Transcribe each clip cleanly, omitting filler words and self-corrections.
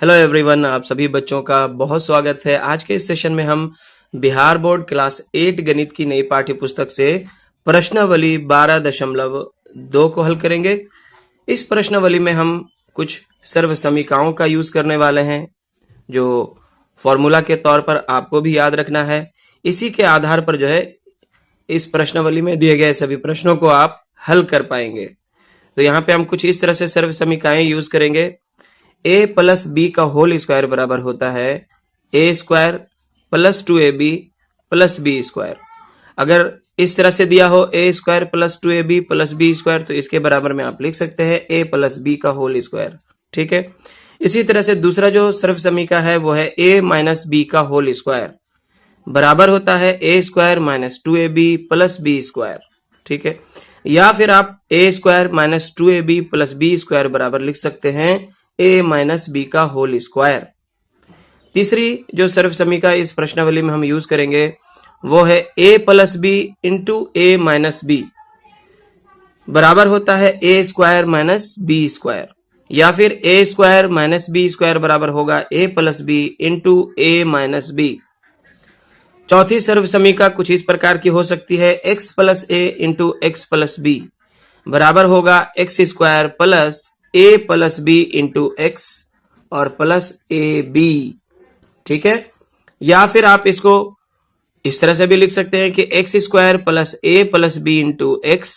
Hello everyone, आप सभी बच्चों का बहुत स्वागत है। आज के इस सेशन में हम बिहार बोर्ड क्लास 8 गणित की नई पाठ्य पुस्तक से प्रश्नावली 12.2 को हल करेंगे। इस प्रश्नावली में हम कुछ सर्व समीकरणों का यूज करने वाले हैं, जो फॉर्मूला के तौर पर आपको भी याद रखना है। इसी के आधार पर जो है इस प्रश्नावली में दिए गए सभी प्रश्नों को आप हल कर पाएंगे। तो यहाँ पे हम कुछ इस तरह से सर्व समीकरण यूज करेंगे। a प्लस बी का होल स्क्वायर बराबर होता है a square plus 2ab plus B square. अगर इस तरह से दिया हो a square plus 2ab plus B square, तो इसके बराबर में आप लिख सकते हैं a प्लस बी का होल स्क्वायर। ठीक है। इसी तरह से दूसरा जो सर्व समीकरण है वो है a माइनस बी का होल स्क्वायर बराबर होता है a square minus 2ab plus B square. ठीक है। या फिर आप a square minus 2ab plus B square बराबर लिख सकते हैं a माइनस बी का होल स्क्वायर। तीसरी जो सर्व समीकरण इस प्रश्नावली में हम यूज करेंगे वो है a plus B into a minus B बराबर होता है a square minus B square. या फिर a square minus B square बराबर होगा a plus B into a minus B. चौथी सर्व समीकरण कुछ इस प्रकार की हो सकती है x plus a into X plus B बराबर होगा X square plus a plus B into X और प्लस ए बी। ठीक है। या फिर आप इसको इस तरह से भी लिख सकते हैं कि X square plus a plus B into X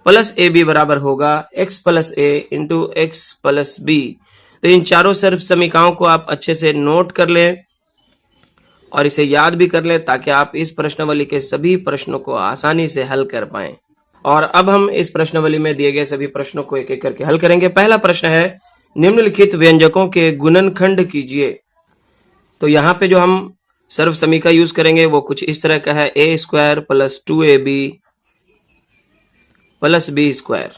plus A B बराबर होगा X plus A into X plus B. तो इन चारों सर्व समीकरणों को आप अच्छे से नोट कर लें और इसे याद भी कर लें, ताकि आप इस प्रश्नावली के सभी प्रश्नों को आसानी से हल कर पाएं। और अब हम इस प्रश्नावली में दिए गए सभी प्रश्नों को एक एक करके हल करेंगे। पहला प्रश्न है, निम्नलिखित व्यंजकों के गुणनखंड कीजिए। तो यहाँ पे जो हम सर्व समीकरण यूज करेंगे वो कुछ इस तरह का है, a square plus 2ab plus B square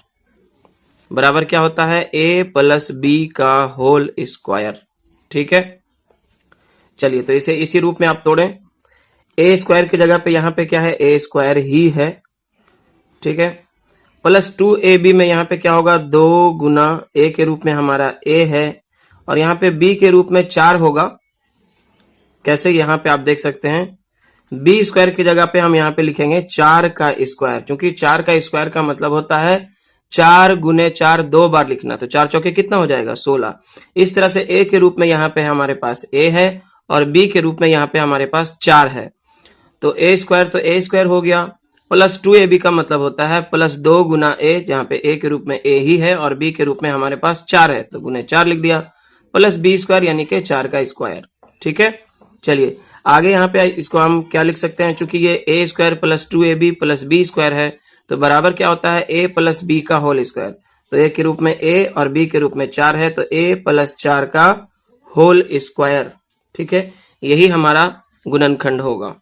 बराबर क्या होता है a प्लस बी का होल स्क्वायर। ठीक है। चलिए, तो इसे इसी रूप में आप तोड़ें। a स्क्वायर की जगह पे यहाँ पे क्या है, a स्क्वायर ही है। ठीक है। प्लस 2ab में यहाँ पे क्या होगा, 2 गुना a के रूप में हमारा a है और यहाँ पे b के रूप में 4 होगा। कैसे, यहाँ पे आप देख सकते हैं b स्क्वायर की जगह पे हम यहाँ पे लिखेंगे 4 का स्क्वायर, क्योंकि 4 का स्क्वायर का मतलब होता है 4 गुने 4 2 बार लिखना। तो 4 चौके कितना हो जाएगा, 16। इस तरह से a के रूप में यहाँ पे हमारे पास a है और b के रूप में यहाँ पे हमारे पास 4 है। तो a स्क्वायर तो a स्क्वायर हो गया, प्लस 2ab का मतलब होता है प्लस 2 गुना a, जहां पे a के रूप में a ही है और b के रूप में हमारे पास 4 है, तो गुने 4 लिख दिया, प्लस b स्क्वायर यानी कि 4 का स्क्वायर। ठीक है। चलिए आगे यहाँ पे इसको हम क्या लिख सकते हैं, चूंकि ये a square plus 2ab plus b square है तो बराबर क्या होता है a प्लस b का होल स्क्वायर। तो a के रूप में a और b के रूप में 4 है, तो a प्लस 4 का होल स्क्वायर। ठीक है। यही हमारा गुणनखंड होगा।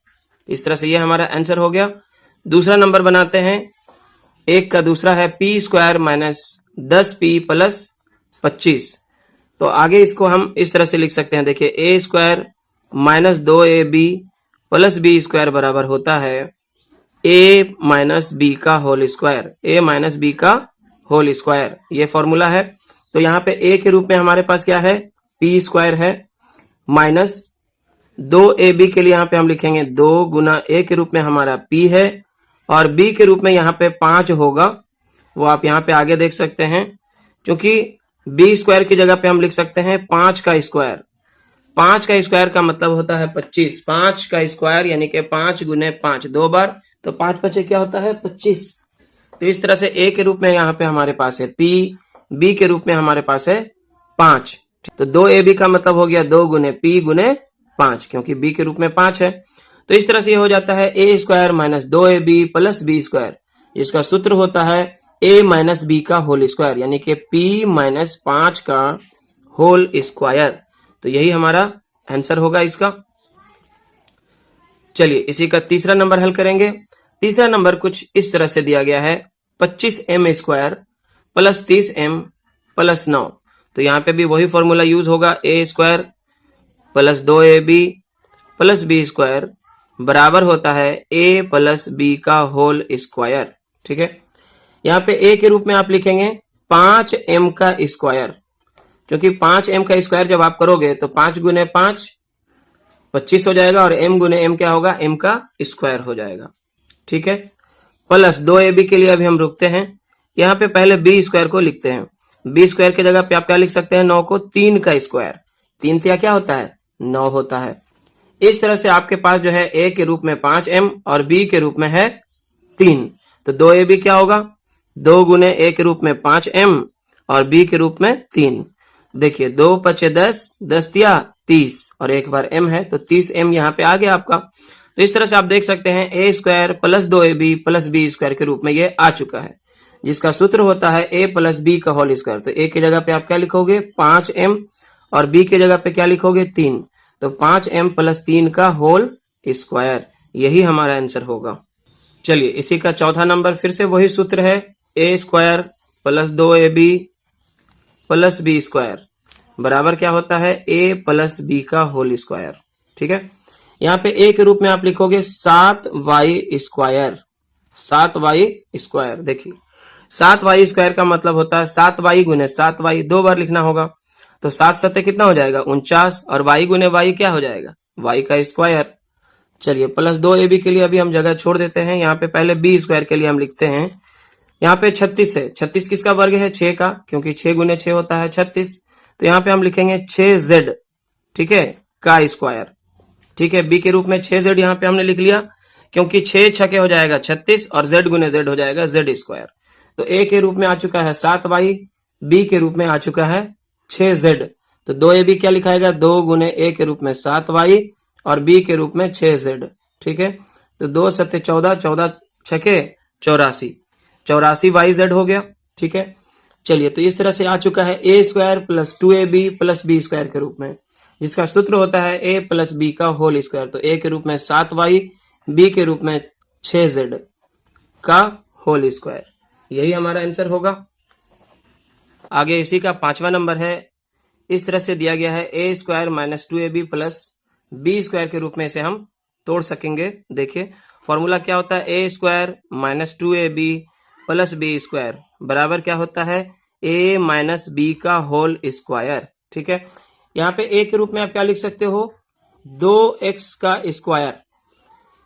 इस तरह से ये हमारा आंसर हो गया। दूसरा नंबर बनाते हैं। एक का दूसरा है p square minus 10p plus 25। तो आगे इसको हम इस तरह से लिख सकते हैं, देखिए a square minus 2ab plus B square बराबर होता है a माइनस बी का whole square, a minus B का होल स्क्वायर, ये फॉर्मूला है। तो यहाँ पे a के रूप में हमारे पास क्या है, p स्क्वायर है, माइनस 2ab के लिए यहाँ पे हम लिखेंगे 2 गुना a के रूप में हमारा p है और b के रूप में यहाँ पे 5 होगा, वो आप यहाँ पे आगे देख सकते हैं। क्योंकि b स्क्वायर की जगह पे हम लिख सकते हैं 5 का स्क्वायर। 5 का स्क्वायर का मतलब होता है 25। 5 का स्क्वायर यानी कि 5 गुने 5 2 बार, तो 5 पचे क्या होता है 25। तो इस तरह से a के रूप में यहाँ पे हमारे पास है p, b के रूप में हमारे पास है 5। तो 2ab का मतलब हो गया 2 गुने p गुने 5, क्योंकि b के रूप में 5 है। तो इस तरह से हो जाता है a square minus 2ab plus B square, जिसका सूत्र होता है a माइनस बी का होल स्क्वायर, यानी कि p माइनस 5 का होल स्क्वायर। तो यही हमारा आंसर होगा इसका। चलिए इसी का तीसरा नंबर हल करेंगे। तीसरा नंबर कुछ इस तरह से दिया गया है, 25m square plus 30m plus 9। तो यहाँ पे भी वही फॉर्मूला यूज होगा, a square plus 2ab plus B square बराबर होता है a प्लस बी का होल स्क्वायर। ठीक है। यहाँ पे a के रूप में आप लिखेंगे 5m का स्क्वायर, क्योंकि 5m का स्क्वायर जब आप करोगे तो 5 गुने 5 25 हो जाएगा, और m गुने m क्या होगा, m का स्क्वायर हो जाएगा। ठीक है, प्लस 2ab के लिए अभी हम रुकते हैं। यहाँ पे पहले b स्क्वायर को लिखते हैं। b स्क्वायर की जगह पे आप क्या लिख सकते हैं, 9 को 3 का स्क्वायर, 3 तिया क्या होता है, 9 होता है। इस तरह से आपके पास जो है a के रूप में 5m और b के रूप में है 3, तो 2ab क्या होगा, 2 गुने a के रूप में 5m और b के रूप में 3। देखिए 2 पचे 10, 10 तिया 30 और एक बार m है तो 30m यहाँ पे आ गया आपका। तो इस तरह से आप देख सकते हैं a square plus 2ab plus b square के रूप में ये आ चुका है, जिसका सूत्र होता है a प्लस b का होल स्क्वायर। तो a की जगह पे आप क्या लिखोगे, 5m, और b की जगह पे क्या लिखोगे, 3, तो 5m प्लस 3 का होल स्क्वायर, यही हमारा आंसर होगा। चलिए इसी का चौथा नंबर, फिर से वही सूत्र है, a square plus 2ab plus b square बराबर क्या होता है, a प्लस b का होल स्क्वायर। ठीक है, यहाँ पे a के रूप में आप लिखोगे 7y स्क्वायर, 7y स्क्वायर। देखिए 7y स्क्वायर का मतलब होता है 7y गुने 7y, 2 बार लिखना होगा, तो 7 सत्ते कितना हो जाएगा, 49, और y गुने y क्या हो जाएगा, y का स्क्वायर। चलिए प्लस 2ab के लिए अभी हम जगह छोड़ देते हैं, यहाँ पे पहले b स्क्वायर के लिए हम लिखते हैं। यहाँ पे 36 है, 36 किसका वर्ग है, 6 का, क्योंकि 6 गुने 6 होता है 36, तो यहाँ पे हम लिखेंगे 6z, ठीक है, का स्क्वायर। ठीक है, b के रूप में 6z यहाँ पे हमने लिख लिया, क्योंकि 6 छके हो जाएगा 36 और z गुने z हो जाएगा z स्क्वायर। तो a के रूप में आ चुका है 7y, b के रूप में आ चुका है 6z, तो 2ab क्या लिखाएगा, 2 गुने a के रूप में 7y और b के रूप में 6z। ठीक है, तो 2 सत्ते 14, 14 छके 84, 84 yz हो गया। ठीक है, चलिए तो इस तरह से आ चुका है a square plus 2ab plus b square के रूप में, जिसका सूत्र होता है a प्लस b का होल स्क्वायर। तो a के रूप में 7y, b के रूप में 6z का होल स्क्वायर, यही हमारा आंसर होगा। आगे इसी का पांचवा नंबर है, इस तरह से दिया गया है a square minus 2ab plus b square के रूप में इसे हम तोड़ सकेंगे। देखिए फॉर्मूला क्या होता है, a square minus 2ab plus b square बराबर क्या होता है, a माइनस b का होल स्क्वायर। ठीक है, यहाँ पे a के रूप में आप क्या लिख सकते हो, 2x का स्क्वायर।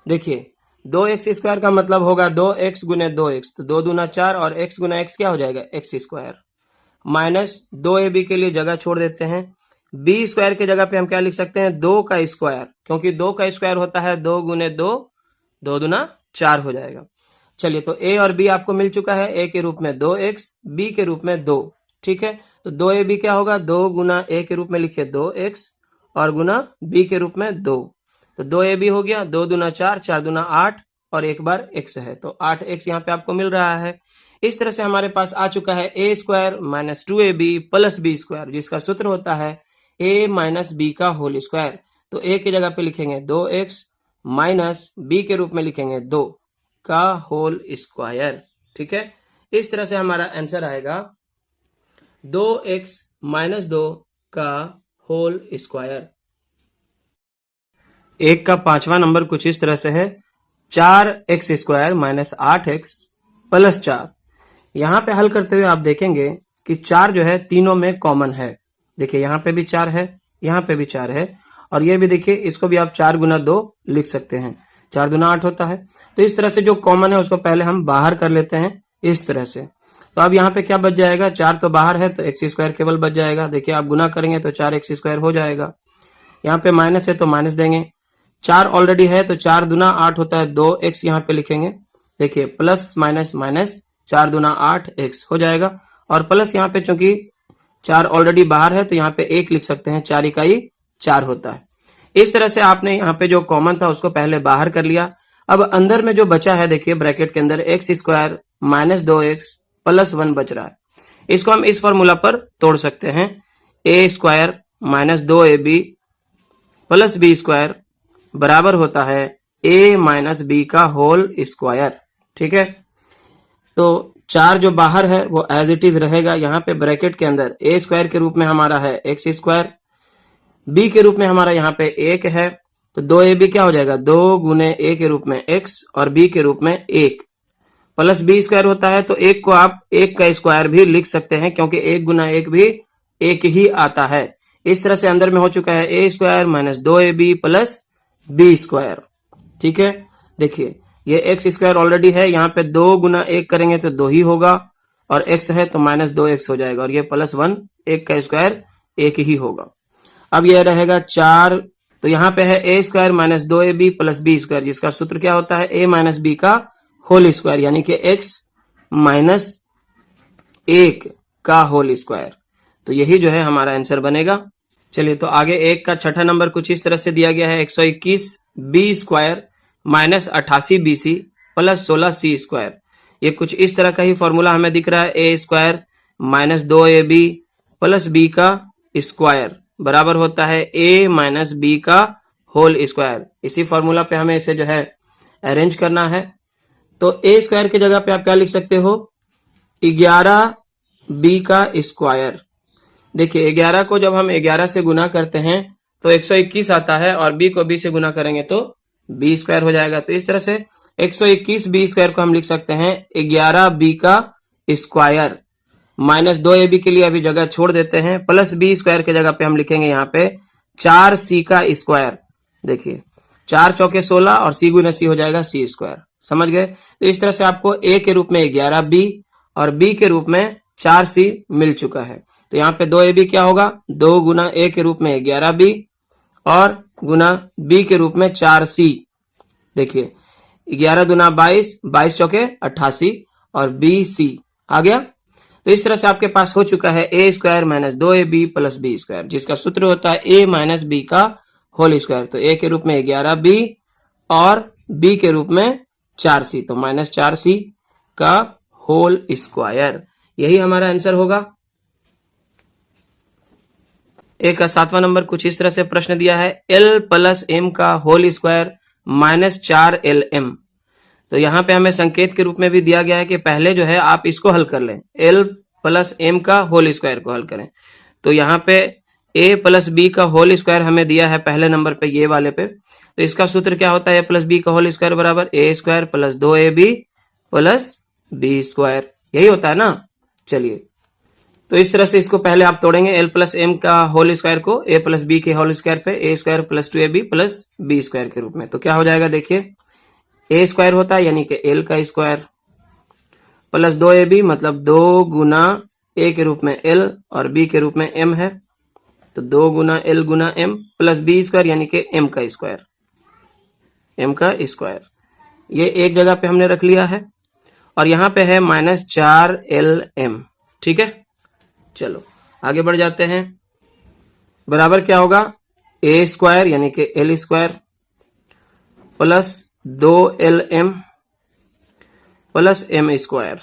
देखिए 2x स्क्वायर का मतलब होगा 2x गुने 2x, तो 2 दूना 4 और x गुना x क्या हो जाएगा, x स्क्वायर, माइनस 2ab के लिए जगह छोड़ देते हैं। b स्क्वायर के जगह पे हम क्या लिख सकते हैं, 2 का स्क्वायर, क्योंकि 2 का स्क्वायर होता है 2 गुने 2, 2 दूना 4 हो जाएगा। चलिए तो a और b आपको मिल चुका है, a के रूप में 2x, b के रूप में 2। ठीक है, तो 2ab क्या होगा, 2 गुना a के रूप में लिखिए 2x और गुना b के रूप में 2, तो 2ab हो गया, 2 दूना 4, 4 दूना 8 और एक बार x है, तो 8x यहाँ पे आपको मिल रहा है। इस तरह से हमारे पास आ चुका है a square minus 2ab plus b square, जिसका सूत्र होता है a माइनस b का होल स्क्वायर। तो a की जगह पे लिखेंगे 2x माइनस b के रूप में लिखेंगे 2 का होल स्क्वायर। ठीक है, इस तरह से हमारा आंसर आएगा 2x माइनस 2 का होल स्क्वायर। एक का पांचवा नंबर कुछ इस तरह से है, 4x square minus 8x plus 4। यहाँ पे हल करते हुए आप देखेंगे कि 4 जो है तीनों में कॉमन है। देखिए यहाँ पे भी 4 है, यहाँ पे भी 4 है, और ये भी देखिए, इसको भी आप 4 गुना 2 लिख सकते हैं, 4 दूना 8 होता है। तो इस तरह से जो कॉमन है उसको पहले हम बाहर कर लेते हैं इस तरह से। तो अब यहाँ पे क्या बच जाएगा, 4 तो बाहर है तो एक्स स्क्वायर केवल बच जाएगा। देखिए आप गुना करेंगे तो 4x स्क्वायर हो जाएगा। यहाँ पे माइनस है तो माइनस देंगे, 4 ऑलरेडी है तो 4 दूना 8 होता है, 2x यहाँ पे लिखेंगे। देखिए प्लस माइनस माइनस, 4 दूना 8x हो जाएगा, और प्लस यहाँ पे चूंकि 4 ऑलरेडी बाहर है तो यहाँ पे 1 लिख सकते हैं, 4 इकाई 4 होता है। इस तरह से आपने यहाँ पे जो कॉमन था उसको पहले बाहर कर लिया। अब अंदर में जो बचा है, देखिए ब्रैकेट के अंदर x square minus 2x plus 1 बच रहा है, इसको हम इस फॉर्मूला पर तोड़ सकते हैं, a square minus 2ab plus b square बराबर होता है a माइनस b का होल स्क्वायर। ठीक है, तो 4 जो बाहर है वो एज इट इज रहेगा। यहाँ पे ब्रैकेट के अंदर a स्क्वायर के रूप में हमारा है x स्क्वायर, b के रूप में हमारा यहाँ पे 1 है, तो 2ab क्या हो जाएगा, 2 गुने a के रूप में x और b के रूप में 1 प्लस b स्क्वायर होता है, तो 1 को आप 1 का स्क्वायर भी लिख सकते हैं, क्योंकि 1 गुना 1 भी एक ही आता है। इस तरह से अंदर में हो चुका है A square minus 2ab plus B square. ठीक है, देखिए ये एक्स स्क्वायर ऑलरेडी है, यहाँ पे 2 गुना 1 करेंगे तो 2 ही होगा, और x है तो माइनस 2x हो जाएगा, और ये प्लस 1, 1 का स्क्वायर 1 ही होगा। अब यह रहेगा 4, तो यहाँ पे है A square minus 2ab plus B square, जिसका सूत्र क्या होता है a माइनस बी का होल स्क्वायर, यानी कि x माइनस 1 का होल स्क्वायर। तो यही जो है हमारा आंसर बनेगा। चलिए, तो आगे एक का छठा नंबर कुछ इस तरह से दिया गया है, 121 B square minus 88 B C plus 16 C square. ये कुछ इस तरह का ही फॉर्मूला हमें दिख रहा है, A square minus 2ab plus B का स्क्वायर बराबर होता है a माइनस बी का होल स्क्वायर। इसी फॉर्मूला पे हमें इसे जो है अरेंज करना है। तो a स्क्वायर की जगह पे आप क्या लिख सकते हो, 11 b का स्क्वायर। देखिए 11 को जब हम 11 से गुना करते हैं तो 121 आता है, और b को b से गुना करेंगे तो b स्क्वायर हो जाएगा। तो इस तरह से 121 बी स्क्वायर को हम लिख सकते हैं 11 बी का स्क्वायर माइनस 2ab के लिए अभी जगह छोड़ देते हैं, प्लस बी स्क्वायर के जगह पे हम लिखेंगे यहाँ पे 4c का स्क्वायर। देखिए 4 चौके 16 और c गुना c हो जाएगा c स्क्वायर। समझ गए? तो इस तरह से आपको a के रूप में 11b और b के रूप में 4c मिल चुका है। तो यहाँ पे 2ab क्या होगा, 2 गुना a के रूप में 11b और गुना b के रूप में 4c। देखिए 11 दुना 22, 22 चौके 88 और bc आ गया। तो इस तरह से आपके पास हो चुका है A square minus 2ab plus B square, जिसका सूत्र होता है a माइनस बी का होल स्क्वायर। तो a के रूप में 11b और b के रूप में 4c, तो माइनस 4c का होल स्क्वायर, यही हमारा आंसर होगा। एक का 7वां नंबर कुछ इस तरह से प्रश्न दिया है, l प्लस m का होल स्क्वायर माइनस 4lm। तो यहाँ पे हमें संकेत के रूप में भी दिया गया है कि पहले जो है आप इसको हल कर लें, l प्लस m का होल स्क्वायर को हल करें। तो यहाँ पे a प्लस b का होल स्क्वायर हमें दिया है पहले नंबर पे, ये वाले पे। तो इसका सूत्र क्या होता है, a प्लस b का होल स्क्वायर बराबर a square plus 2ab plus b square, यही होता है ना। चलिए, तो इस तरह से इसको पहले आप तोड़ेंगे, l प्लस m का होल स्क्वायर को a प्लस b के होल स्क्वायर पे a square plus 2ab plus b square के रूप में। तो क्या हो जाएगा, देखिए a स्क्वायर होता है यानी कि l का स्क्वायर प्लस 2ab मतलब 2 गुना a के रूप में l और b के रूप में m है, तो 2 गुना l गुना m प्लस b स्क्वायर यानी कि m का स्क्वायर, m का स्क्वायर। ये एक जगह पे हमने रख लिया है, और यहाँ पे है माइनस 4lm। ठीक है, चलो आगे बढ़ जाते हैं। बराबर क्या होगा, a स्क्वायर यानी कि l square plus 2lm plus m square,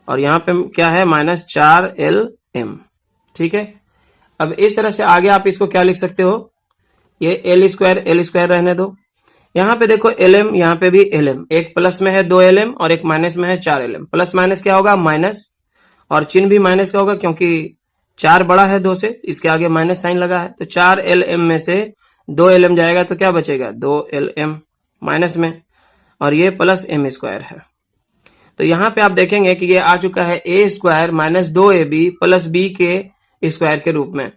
और यहाँ पे क्या है माइनस 4lm। ठीक है, अब इस तरह से आगे आप इसको क्या लिख सकते हो, ये l स्क्वायर रहने दो। यहाँ पे देखो lm, यहाँ पे भी lm, एक प्लस में है 2lm और एक माइनस में है 4lm। प्लस माइनस क्या होगा, माइनस, और चिन्ह भी माइनस का होगा क्योंकि 4 बड़ा है 2 से, इसके आगे माइनस साइन लगा है। तो 4lm में से 2lm जाएगा तो क्या बचेगा, 2lm माइनस में, और ये प्लस m स्क्वायर है। तो यहाँ पे आप देखेंगे कि ये आ चुका है a square minus 2ab plus b के स्क्वायर के रूप में।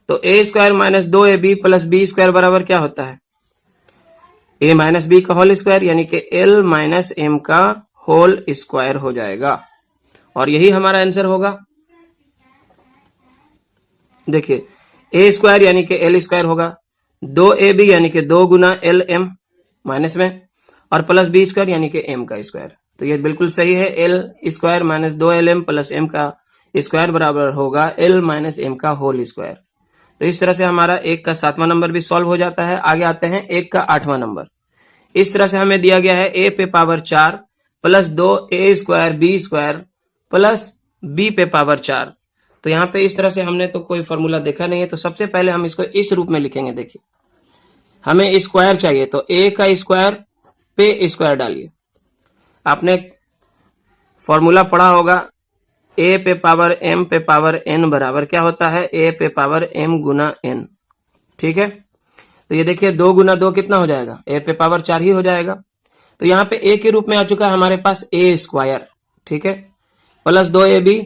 तो a square minus 2ab plus b square बराबर क्या होता है, a माइनस b का होल स्क्वायर यानी कि l माइनस m का होल स्क्वायर हो जाएगा, और यही हमारा आंसर होगा। देखिए a स्क्वायर यानी कि l स्क्वायर होगा, 2ab यानी कि 2 गुना lm माइनस में, और प्लस b स्क्वायर यानी कि m का स्क्वायर। तो ये बिल्कुल सही है, l square minus 2lm plus m का स्क्वायर बराबर होगा l माइनस m का होल स्क्वायर। तो इस तरह से हमारा एक का 7वां नंबर भी सॉल्व हो जाता है। आगे आते हैं एक का 8वां नंबर। इस तरह से हमें दिया गया है a पे power 4 plus 2a square b square plus b पे पावर 4। तो यहाँ पे इस तरह से हमने तो कोई फॉर्मूला देखा नहीं है, तो सबसे पहले हम इसको इस रूप में लिखेंगे। देखिए हमें स्क्वायर चाहिए, तो a का स्क्वायर पे स्क्वायर डालिए। आपने फॉर्मूला पढ़ा होगा, a पे पावर m पे पावर n बराबर क्या होता है, a पे पावर m गुना n। ठीक है, तो ये देखिए 2 गुना 2 कितना हो जाएगा, a पे पावर 4 ही हो जाएगा। तो यहाँ पे a के रूप में आ चुका है हमारे पास a स्क्वायर। ठीक है, प्लस 2ab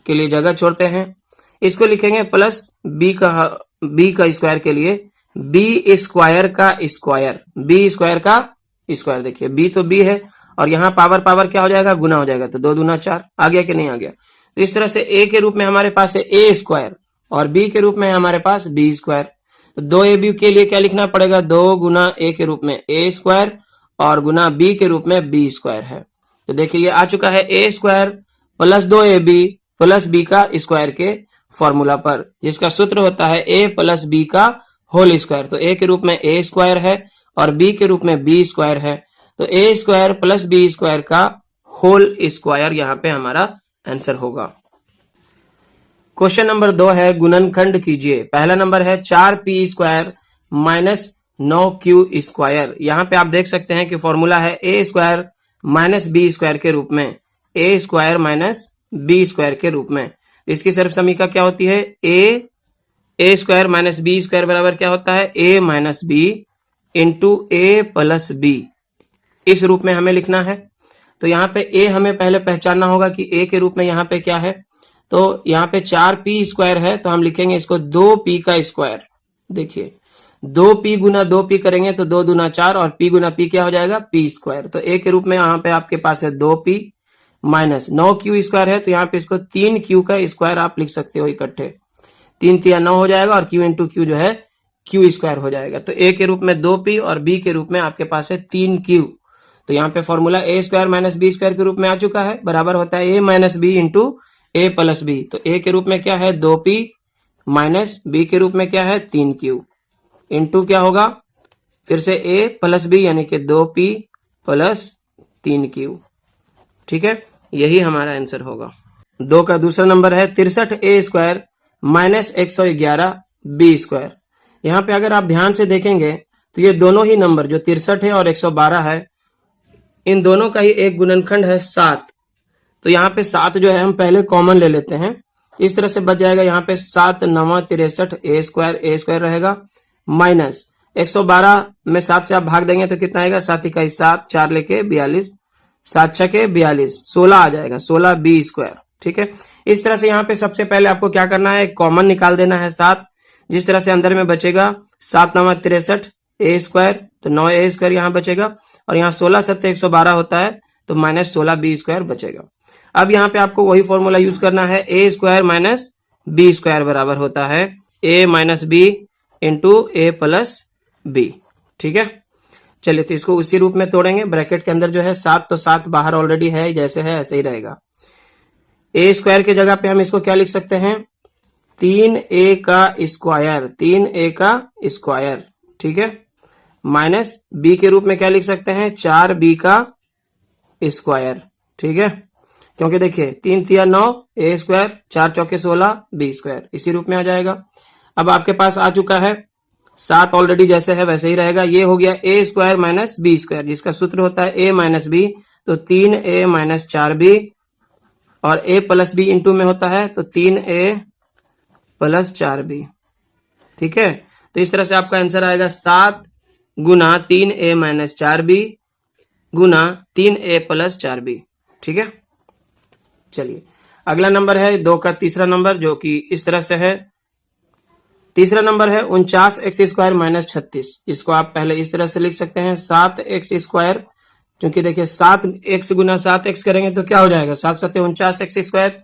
के लिए जगह छोड़ते हैं, इसको लिखेंगे प्लस बी का स्क्वायर के लिए बी स्क्वायर का स्क्वायर, बी स्क्वायर का स्क्वायर। देखिए बी तो बी है और यहाँ पावर पावर क्या हो जाएगा, गुना हो जाएगा, तो 2 दूना 4 आ गया कि नहीं आ गया। तो इस तरह से ए के रूप में हमारे पास है ए स्क्वायर और बी के रूप में है हमारे पास बी स्क्वायर। तो 2ab के लिए क्या लिखना पड़ेगा, 2 गुना ए के रूप में ए स्क्वायर और गुना बी के रूप में बी स्क्वायर है। तो देखिए ये आ चुका है A square plus 2ab plus B का स्क्वायर के फॉर्मूला पर, जिसका सूत्र होता है ए प्लस बी का होल स्क्वायर। तो ए के रूप में ए स्क्वायर है और बी के रूप में बी स्क्वायर है, तो ए स्क्वायर प्लस बी स्क्वायर का होल स्क्वायर यहाँ पे हमारा आंसर होगा। क्वेश्चन नंबर 2 है गुणनखंड कीजिए। पहला नंबर है 4p square minus 9q square. यहाँ पे आप देख सकते हैं कि फॉर्मूला है A square minus B square के रूप में, ए स्क्वायर माइनस बी स्क्वायर के रूप में। इसकी सर्व समीकरण क्या होती है, A square minus B square बराबर क्या होता है, a minus B into A plus B. इस रूप में हमें लिखना है। तो यहाँ पे ए हमें पहले पहचानना होगा कि ए के रूप में यहाँ पे क्या है। तो यहाँ पे 4p स्क्वायर है तो हम लिखेंगे इसको 2p का स्क्वायर। देखिए 2p गुना 2p करेंगे तो 2 दूना 4 और p गुना p क्या हो जाएगा, p स्क्वायर। तो ए के रूप में यहाँ पे आपके पास है 2p माइनस 9q स्क्वायर है तो यहाँ पे इसको 3q का स्क्वायर आप लिख सकते हो इकट्ठे। 3 तिया 9 हो जाएगा और q इंटू क्यू जो है q स्क्वायर हो जाएगा। तो ए के रूप में 2p और b के रूप में आपके पास है 3q। तो यहाँ पे फॉर्मूला ए स्क्वायर माइनस बी स्क्वायर के रूप में आ चुका है, बराबर होता है a minus B into A plus B. तो ए के रूप में क्या है 2p माइनस बी के रूप में क्या है 3q इंटू क्या होगा फिर से ए प्लस बी यानी कि 2p प्लस 3q। ठीक है, यही हमारा आंसर होगा। 2 का दूसरा नंबर है 63a square minus 111 B square. यहाँ पे अगर आप ध्यान से देखेंगे तो ये दोनों ही नंबर जो 63 है और 112 है, इन दोनों का ही एक गुणनखंड है 7। तो यहाँ पे 7 जो है हम पहले कॉमन ले लेते हैं, इस तरह से बच जाएगा यहाँ पे 7 9 63 ए स्क्वायर रहेगा माइनस 112 में 7 से आप भाग देंगे तो कितना आएगा, 7 इकाई 7 4 लेके 42 7 6 के 42 16 आ जाएगा 16 बी स्क्वायर। ठीक है, इस तरह से यहाँ पे सबसे पहले आपको क्या करना है, कॉमन निकाल देना है 7। जिस तरह से अंदर में बचेगा 7 9 63 ए स्क्वायर तो 9 ए स्क्वायर यहाँ बचेगा और यहाँ 16 7 112 होता है तो माइनस 16 बी स्क्वायर बचेगा। अब यहाँ पे आपको वही फॉर्मूला यूज करना है, A square minus B square बराबर होता है a minus B into A plus B. ठीक है, चलिए तो इसको उसी रूप में तोड़ेंगे। ब्रैकेट के अंदर जो है 7 तो 7 बाहर ऑलरेडी है, जैसे है ऐसे ही रहेगा। ए स्क्वायर की जगह पे हम इसको क्या लिख सकते हैं, 3a का स्क्वायर, 3a का स्क्वायर। ठीक है, माइनस बी के रूप में क्या लिख सकते हैं, 4b का स्क्वायर। ठीक है, क्योंकि देखिए 3 तिया 9 ए स्क्वायर 4 चौके 16 बी स्क्वायर इसी रूप में आ जाएगा। अब आपके पास आ चुका है 7 ऑलरेडी जैसे है वैसे ही रहेगा। ये हो गया ए स्क्वायर माइनस बी स्क्वायर जिसका सूत्र होता है ए माइनस बी, तो 3a माइनस 4b और ए प्लस बी इंटू में होता है तो 3a प्लस 4b। ठीक है, तो इस तरह से आपका आंसर आएगा 7 गुना 3a माइनस 4b गुना 3a प्लस 4b। ठीक है, चलिए अगला नंबर है 2 का तीसरा नंबर जो कि इस तरह से है। तीसरा नंबर है 49 एक्स स्क्वायर माइनस 36। इसको आप पहले इस तरह से लिख सकते हैं 7 एक्स स्क्वायर, क्योंकि देखिए 7 एक्स गुना 7 एक्स करेंगे तो क्या हो जाएगा 7 7 49 एक्स स्क्वायर,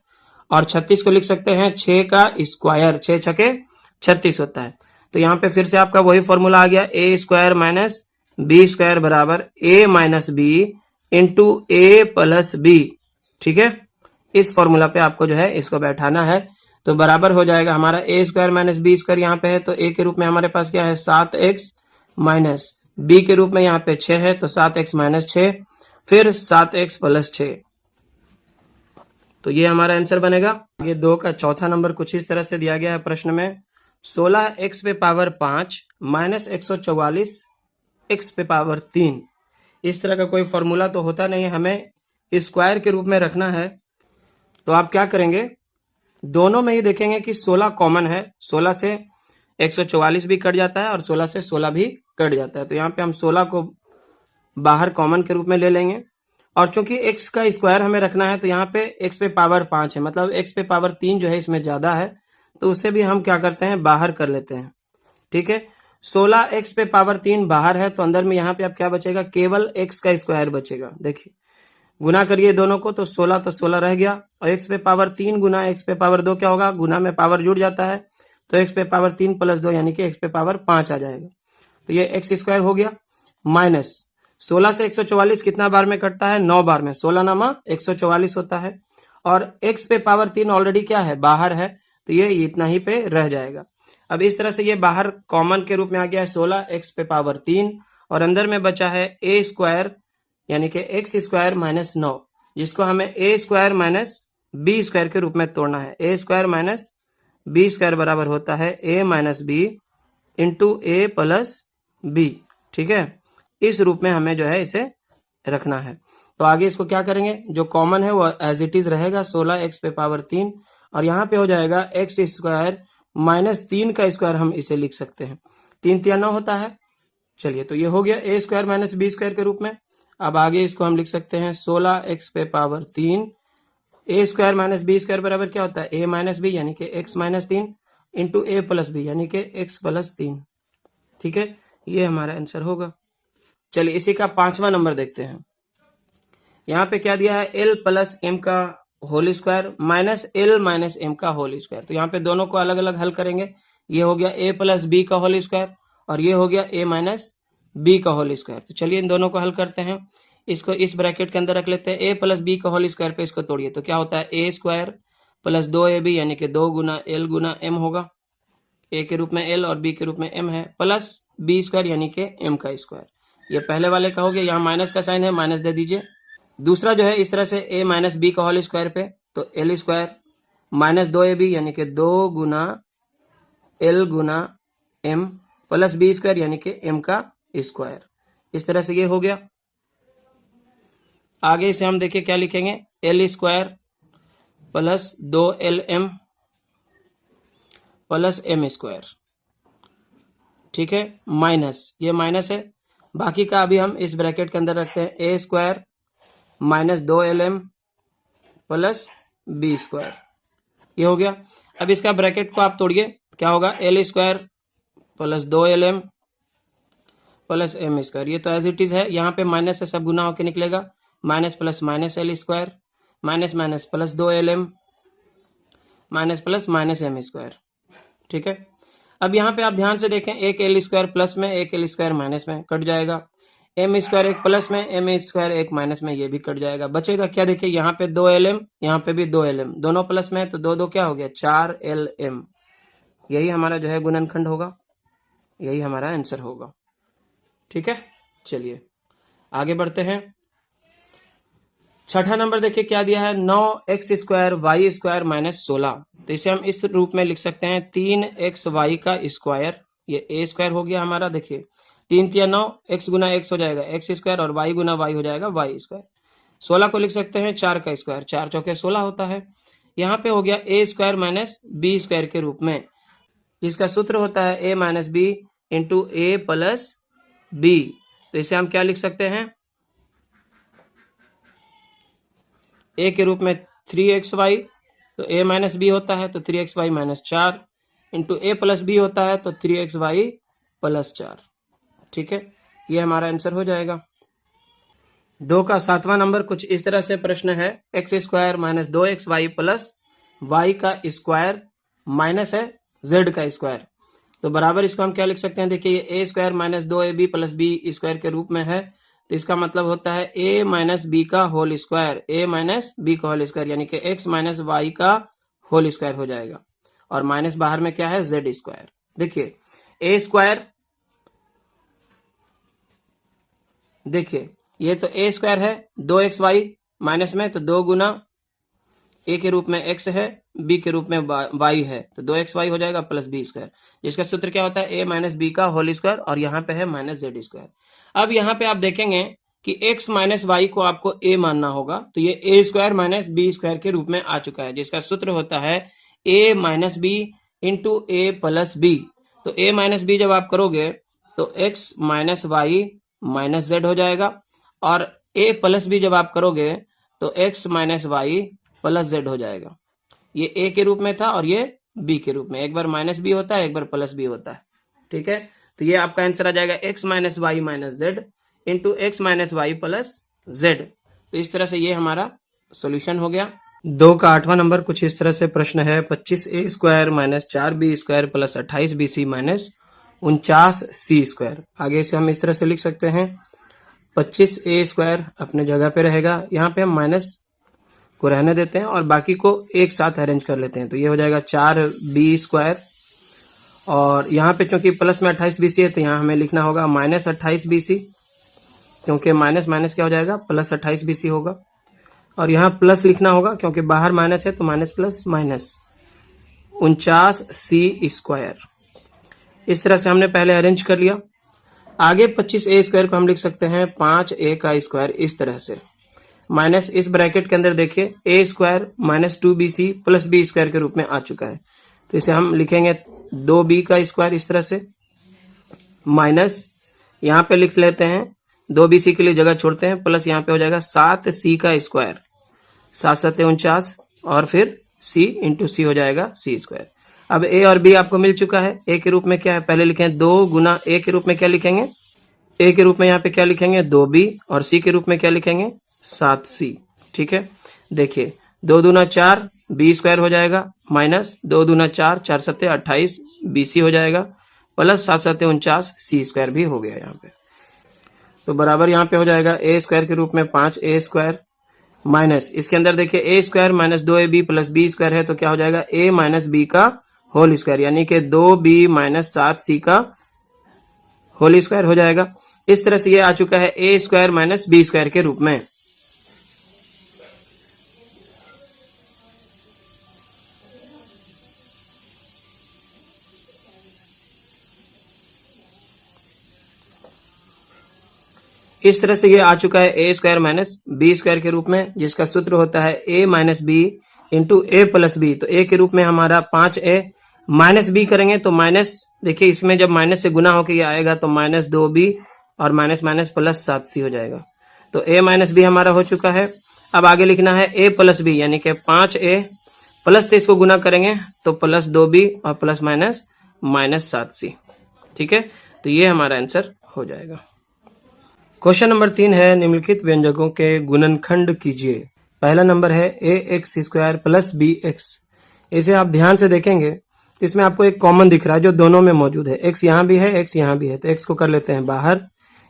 और 36 को लिख सकते हैं 6 का स्क्वायर, 6 छके 36 होता है। तो यहाँ पे फिर से आपका वही फॉर्मूला आ गया, ए स्क्वायर माइनस बी स्क्वायर बराबर ए माइनस बी इंटू ए प्लस बी। ठीक है, इस फॉर्मूला पे आपको जो है इसको बैठाना है, तो बराबर हो जाएगा हमारा ए स्क्वायर माइनस बी स्क्वायर यहाँ पे है तो ए के रूप में हमारे पास क्या है 7x माइनस बी के रूप में यहाँ पे 6 है तो 7x माइनस 6 फिर 7x प्लस 6। तो ये हमारा आंसर बनेगा। ये 2 का चौथा नंबर कुछ इस तरह से दिया गया है प्रश्न में, 16x पे पावर 5 माइनस 144 x पे पावर 3। इस तरह का कोई फॉर्मूला तो होता नहीं है, हमें स्क्वायर के रूप में रखना है। तो आप क्या करेंगे, दोनों में ही देखेंगे कि 16 कॉमन है, 16 से 144 भी कट जाता है और 16 से 16 भी कट जाता है। तो यहाँ पे हम 16 को बाहर कॉमन के रूप में ले लेंगे, और चूंकि x का स्क्वायर हमें रखना है तो यहाँ पे x पे पावर 5 है, मतलब x पे पावर 3 जो है इसमें ज्यादा है, तो उसे भी हम क्या करते हैं, बाहर कर लेते हैं। ठीक है, 16x पे पावर 3 बाहर है, तो अंदर में यहाँ पे अब क्या बचेगा, केवल x का स्क्वायर बचेगा। देखिए गुना करिए दोनों को, तो 16 तो 16 रह गया, और x पे पावर 3 गुना x पे पावर 2 क्या होगा, गुना में पावर जुड़ जाता है, तो x पे पावर 3 प्लस 2 यानी कि x पे पावर 5 आ जाएगा। तो ये x स्क्वायर हो गया, माइनस 16 से 144 कितना बार में कटता है, 9 बार में, 16 नामा 144 होता है, और x पे पावर 3 ऑलरेडी क्या है, बाहर है, तो ये इतना ही पे रह जाएगा। अब इस तरह से ये बाहर कॉमन के रूप में आ गया है 16x पे पावर 3, और अंदर में बचा है a स्क्वायर यानी कि x स्क्वायर माइनस 9, जिसको हमें a square minus b square के रूप में तोड़ना है। a square minus b square बराबर होता है a minus B into A plus B. ठीक है, इस रूप में हमें जो है इसे रखना है। तो आगे इसको क्या करेंगे, जो कॉमन है वो एज इट इज रहेगा, 16x पे पावर 3, और यहाँ पे हो जाएगा x स्क्वायर माइनस 3 का स्क्वायर, हम इसे लिख सकते हैं, 3 3 9 होता है। चलिए, तो ये हो गया a square minus B square के रूप में। अब आगे इसको हम लिख सकते हैं 16x पे power 3, a square minus B square बराबर क्या होता है, a माइनस बी यानी कि x माइनस 3 इंटू ए प्लस बी यानी कि x प्लस 3। ठीक है, ये हमारा आंसर होगा। चलिए इसी का 5वां नंबर देखते हैं। यहाँ पे क्या दिया है, l प्लस m का whole square minus l minus m का होल स्क्वायर। तो यहाँ पे दोनों को अलग अलग हल करेंगे। ये हो गया a प्लस बी का होल स्क्वायर, और ये हो गया a माइनस बी का होल स्क्वायर। तो चलिए इन दोनों को हल करते हैं। इसको इस ब्रैकेट के अंदर रख लेते हैं, a प्लस बी का होल स्क्वायर पे इसको तोड़िए, तो क्या होता है, a स्क्वायर प्लस 2ab यानी कि 2 गुना l गुना m होगा, a के रूप में l और b के रूप में m है, प्लस b स्क्वायर यानी कि m का स्क्वायर। ये पहले वाले का हो गया, यहाँ माइनस का साइन है, माइनस दे दीजिए। दूसरा जो है इस तरह से a माइनस बी का होल स्क्वायर पे, तो l स्क्वायर माइनस 2ab यानी कि 2 गुना l गुना m प्लस बी स्क्वायर यानी कि m का स्क्वायर। इस तरह से ये हो गया। आगे से हम देखिए क्या लिखेंगे, l square plus 2lm plus m square. ठीक है, माइनस, ये माइनस है, बाकी का अभी हम इस ब्रैकेट के अंदर रखते हैं, a square minus 2lm plus B square. ये हो गया। अब इसका ब्रैकेट को आप तोड़िए, क्या होगा, l square plus 2lm plus m square. ये तो एज इट इज है, यहाँ पे माइनस से सब गुना होकर निकलेगा, minus plus minus l square minus minus plus 2lm minus plus minus m square. ठीक है, अब यहाँ पे आप ध्यान से देखें, एक l स्क्वायर प्लस में, एक l स्क्वायर माइनस में कट जाएगा, m स्क्वायर एक प्लस में, m स्क्वायर एक माइनस में, ये भी कट जाएगा। बचेगा क्या, देखिए यहाँ पे 2lm, यहाँ पे भी 2lm, दोनों प्लस में है, तो 2 2 क्या हो गया, 4lm। यही हमारा जो है गुणनखंड होगा, यही हमारा आंसर होगा। ठीक है, चलिए आगे बढ़ते हैं। छठा नंबर देखिए क्या दिया है, 9x square Y square minus 16। तो इसे हम इस रूप में लिख सकते हैं, 3xy का स्क्वायर, ये a स्क्वायर हो गया हमारा। देखिए 3 3 9, x गुना x हो जाएगा x स्क्वायर, और y गुना y हो जाएगा y स्क्वायर। 16 को लिख सकते हैं 4 का स्क्वायर, 4 चौके 16 होता है। यहाँ पे हो गया a square minus B square के रूप में, जिसका सूत्र होता है a minus B into A plus B. तो इसे हम क्या लिख सकते हैं, a के रूप में 3xy, तो a माइनस बी होता है तो 3xy माइनस 4 इंटू ए प्लस बी होता है तो 3xy प्लस 4। ठीक है, ये हमारा आंसर हो जाएगा। 2 का 7वां नंबर कुछ इस तरह से प्रश्न है, X square minus 2xy plus Y का स्क्वायर माइनस है z का स्क्वायर। तो बराबर इसको हम क्या लिख सकते हैं, देखिए ये a square minus 2ab plus B square के रूप में है, तो इसका मतलब होता है a माइनस बी का whole square, a minus B का होल स्क्वायर यानी कि x माइनस वाई का होल स्क्वायर हो जाएगा, और माइनस बाहर में क्या है, z स्क्वायर। देखिए a स्क्वायर, देखिए ये तो a स्क्वायर है, 2xy माइनस में, तो 2 गुना a के रूप में x है, b के रूप में y है, तो 2xy हो जाएगा प्लस बी स्क्वायर, जिसका सूत्र क्या होता है, a माइनस बी का होल स्क्वायर, और यहाँ पे है माइनस z स्क्वायर। अब यहाँ पे आप देखेंगे कि x माइनस वाई को आपको a मानना होगा, तो ये a square minus B square के रूप में आ चुका है, जिसका सूत्र होता है a minus B into A plus B. तो a माइनस बी जब आप करोगे तो x minus Y minus z हो जाएगा, और a प्लस बी जब आप करोगे तो x minus Y plus z हो जाएगा। ये a के रूप में था और ये बी के रूप में। एक बार माइनस बी होता है, एक बार प्लस बी होता है। ठीक है, तो ये आपका आंसर आ जाएगा X minus Y minus Z into X minus Y plus Z. तो इस तरह से ये हमारा सॉल्यूशन हो गया। 2 का 8वां नंबर कुछ इस तरह से प्रश्न है, 25a square minus 4b square plus 28bc minus 49c square. आगे से हम इस तरह से लिख सकते हैं, 25a स्क्वायर अपने जगह पे रहेगा, यहाँ पे हम माइनस को रहने देते हैं और बाकी को एक साथ अरेंज कर लेते हैं। तो ये हो जाएगा 4b स्क्वायर, और यहाँ पे चूंकि प्लस में 28bc है तो यहाँ हमें लिखना होगा माइनस 28bc, क्योंकि माइनस माइनस क्या हो जाएगा, प्लस 28bc होगा। और यहाँ प्लस लिखना होगा क्योंकि बाहर माइनस है, तो minus plus minus 49c square. इस तरह से हमने पहले अरेंज कर लिया। आगे 25a स्क्वायर को हम लिख सकते हैं 5a का स्क्वायर इस तरह से, माइनस इस ब्रैकेट के अंदर देखिए a square minus 2bc plus b square के रूप में आ चुका है। तो इसे हम लिखेंगे 2b का स्क्वायर इस तरह से, माइनस यहाँ पे लिख लेते हैं 2bc के लिए जगह छोड़ते हैं, प्लस यहाँ पे हो जाएगा 7c का स्क्वायर, 7 7 49, और फिर c इंटू सी हो जाएगा c स्क्वायर। अब a और b आपको मिल चुका है। a के रूप में क्या है, पहले लिखें 2 गुना a के रूप में क्या लिखेंगे, a के रूप में यहाँ पे क्या लिखेंगे 2b, और c के रूप में क्या लिखेंगे 7c। ठीक है, देखिए 2 दूना 4 b स्क्वायर हो जाएगा, माइनस 2 दूना 4, 4 सत्ते 28 bc हो जाएगा, प्लस 7 सत्ते 49 c स्क्वायर भी हो गया यहाँ पे। तो बराबर यहाँ पे हो जाएगा a स्क्वायर के रूप में 5a स्क्वायर, माइनस इसके अंदर देखिए a square minus 2ab plus b square है, तो क्या हो जाएगा a माइनस b का होल स्क्वायर, यानी कि 2b माइनस 7c का होल स्क्वायर हो जाएगा। इस तरह से ये आ चुका है a square minus b square के रूप में। इस तरह से ये आ चुका है a square minus b square के रूप में, जिसका सूत्र होता है a minus b into a plus b। तो a के रूप में हमारा 5a, माइनस b करेंगे तो माइनस, देखिए इसमें जब माइनस से गुना होकर ये आएगा तो माइनस 2b और माइनस माइनस प्लस 7c हो जाएगा। तो a माइनस b हमारा हो चुका है। अब आगे लिखना है a प्लस b, यानी कि 5a प्लस से इसको गुना करेंगे तो प्लस 2b और प्लस माइनस माइनस 7c। ठीक है, तो ये हमारा आंसर हो जाएगा। क्वेश्चन नंबर 3 है, निम्नलिखित व्यंजकों के गुणनखंड कीजिए। पहला नंबर है ax स्क्वायर प्लस bx। इसे आप ध्यान से देखेंगे इसमें आपको एक कॉमन दिख रहा है जो दोनों में मौजूद है, x यहाँ भी है, x यहाँ भी है, तो x को कर लेते हैं बाहर।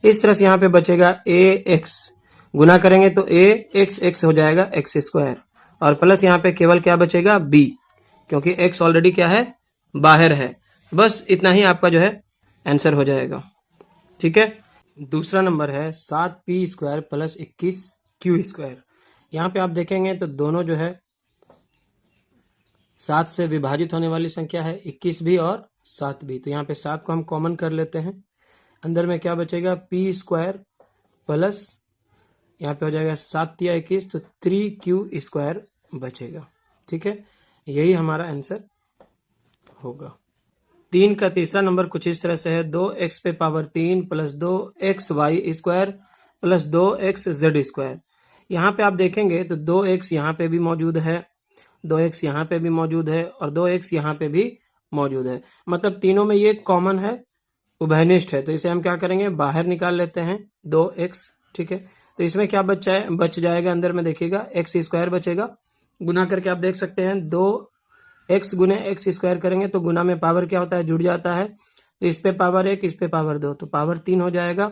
इस तरह से यहाँ पे बचेगा ax, गुना करेंगे तो ax हो जाएगा x स्क्वायर, और प्लस यहाँ पे केवल क्या बचेगा b, क्योंकि x ऑलरेडी क्या है बाहर है। बस इतना ही आपका जो है आंसर हो जाएगा। ठीक है, दूसरा नंबर है 7p square plus 21q square. यहाँ पे आप देखेंगे तो दोनों जो है 7 से विभाजित होने वाली संख्या है, 21 भी और 7 भी। तो यहाँ पे 7 को हम कॉमन कर लेते हैं, अंदर में क्या बचेगा p स्क्वायर प्लस यहाँ पे हो जाएगा 7 या 21, तो 3q स्क्वायर बचेगा। ठीक है, यही हमारा आंसर होगा। 3 का तीसरा नंबर कुछ इस तरह से है, 2x पे power 3 plus 2xy square plus 2xz square. यहाँ पे आप देखेंगे तो 2x यहाँ पे भी मौजूद है, 2x यहाँ पे भी मौजूद है, और 2x यहाँ पे भी मौजूद है, मतलब तीनों में ये कॉमन है, उभयनिष्ठ है। तो इसे हम क्या करेंगे बाहर निकाल लेते हैं 2x। ठीक है, तो इसमें क्या बच जाएगा, अंदर में देखिएगा x स्क्वायर बचेगा, गुना करके आप देख सकते हैं 2x गुने x स्क्वायर करेंगे तो गुना में पावर क्या होता है जुड़ जाता है, तो इस पे पावर 1 इस पे पावर 2, तो पावर 3 हो जाएगा।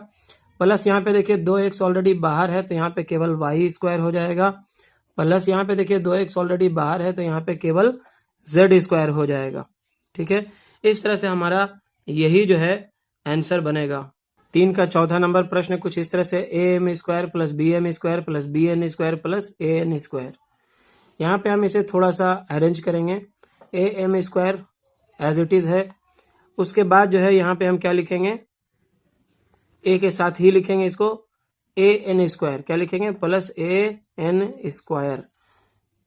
प्लस यहाँ पे देखिए 2x ऑलरेडी बाहर है तो यहाँ पे केवल y स्क्वायर हो जाएगा, प्लस यहाँ पे देखिए 2x ऑलरेडी बाहर है तो यहाँ पे केवल z स्क्वायर हो जाएगा। ठीक है, इस तरह से हमारा यही जो है आंसर बनेगा। 3 का चौथा नंबर प्रश्न कुछ इस तरह से, am square plus bm square plus bn square plus an square. यहाँ पे हम इसे थोड़ा सा अरेंज करेंगे, am square as it is है, उसके बाद जो है यहाँ पे हम क्या लिखेंगे, a के साथ ही लिखेंगे इसको an स्क्वायर, क्या लिखेंगे प्लस an स्क्वायर।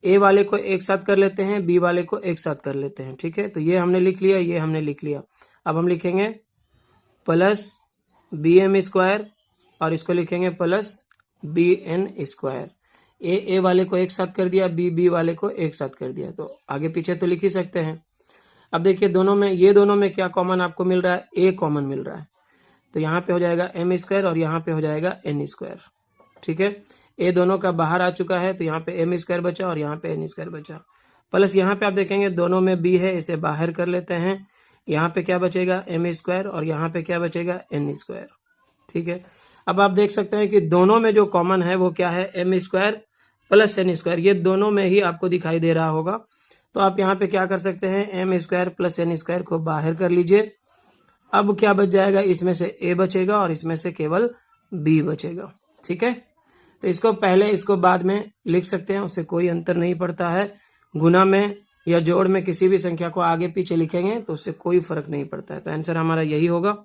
a वाले को एक साथ कर लेते हैं, b वाले को एक साथ कर लेते हैं। ठीक है, तो ये हमने लिख लिया, ये हमने लिख लिया। अब हम लिखेंगे प्लस bm स्क्वायर और इसको लिखेंगे प्लस bn स्क्वायर। a वाले को एक साथ कर दिया, b वाले को एक साथ कर दिया, तो आगे पीछे तो लिख ही सकते हैं। अब देखिए दोनों में, ये दोनों में क्या कॉमन आपको मिल रहा है, ए कॉमन मिल रहा है, तो यहाँ पे हो जाएगा एम स्क्वायर और यहाँ पे हो जाएगा एन स्क्वायर। ठीक है, ए दोनों का बाहर आ चुका है, तो यहाँ पे एम स्क्वायर बचा और यहाँ पे एन स्क्वायर बचा। प्लस यहाँ पे आप देखेंगे दोनों में बी है, इसे बाहर कर लेते हैं। यहाँ पे क्या बचेगा, एम स्क्वायर और यहाँ पे क्या बचेगा, एन स्क्वायर। ठीक है, अब आप देख सकते हैं कि दोनों में जो कॉमन है वो क्या है, M square plus N square. ये दोनों में ही आपको दिखाई दे रहा होगा, तो आप यहाँ पे क्या कर सकते हैं, M square plus N square को बाहर कर लीजिए। अब क्या बच जाएगा, इसमें से ए बचेगा और इसमें से केवल बी बचेगा। ठीक है, तो इसको पहले इसको बाद में लिख सकते हैं, उससे कोई अंतर नहीं पड़ता है। गुना में या जोड़ में किसी भी संख्या को आगे पीछे लिखेंगे तो उससे कोई फर्क नहीं पड़ता है। तो आंसर हमारा यही होगा।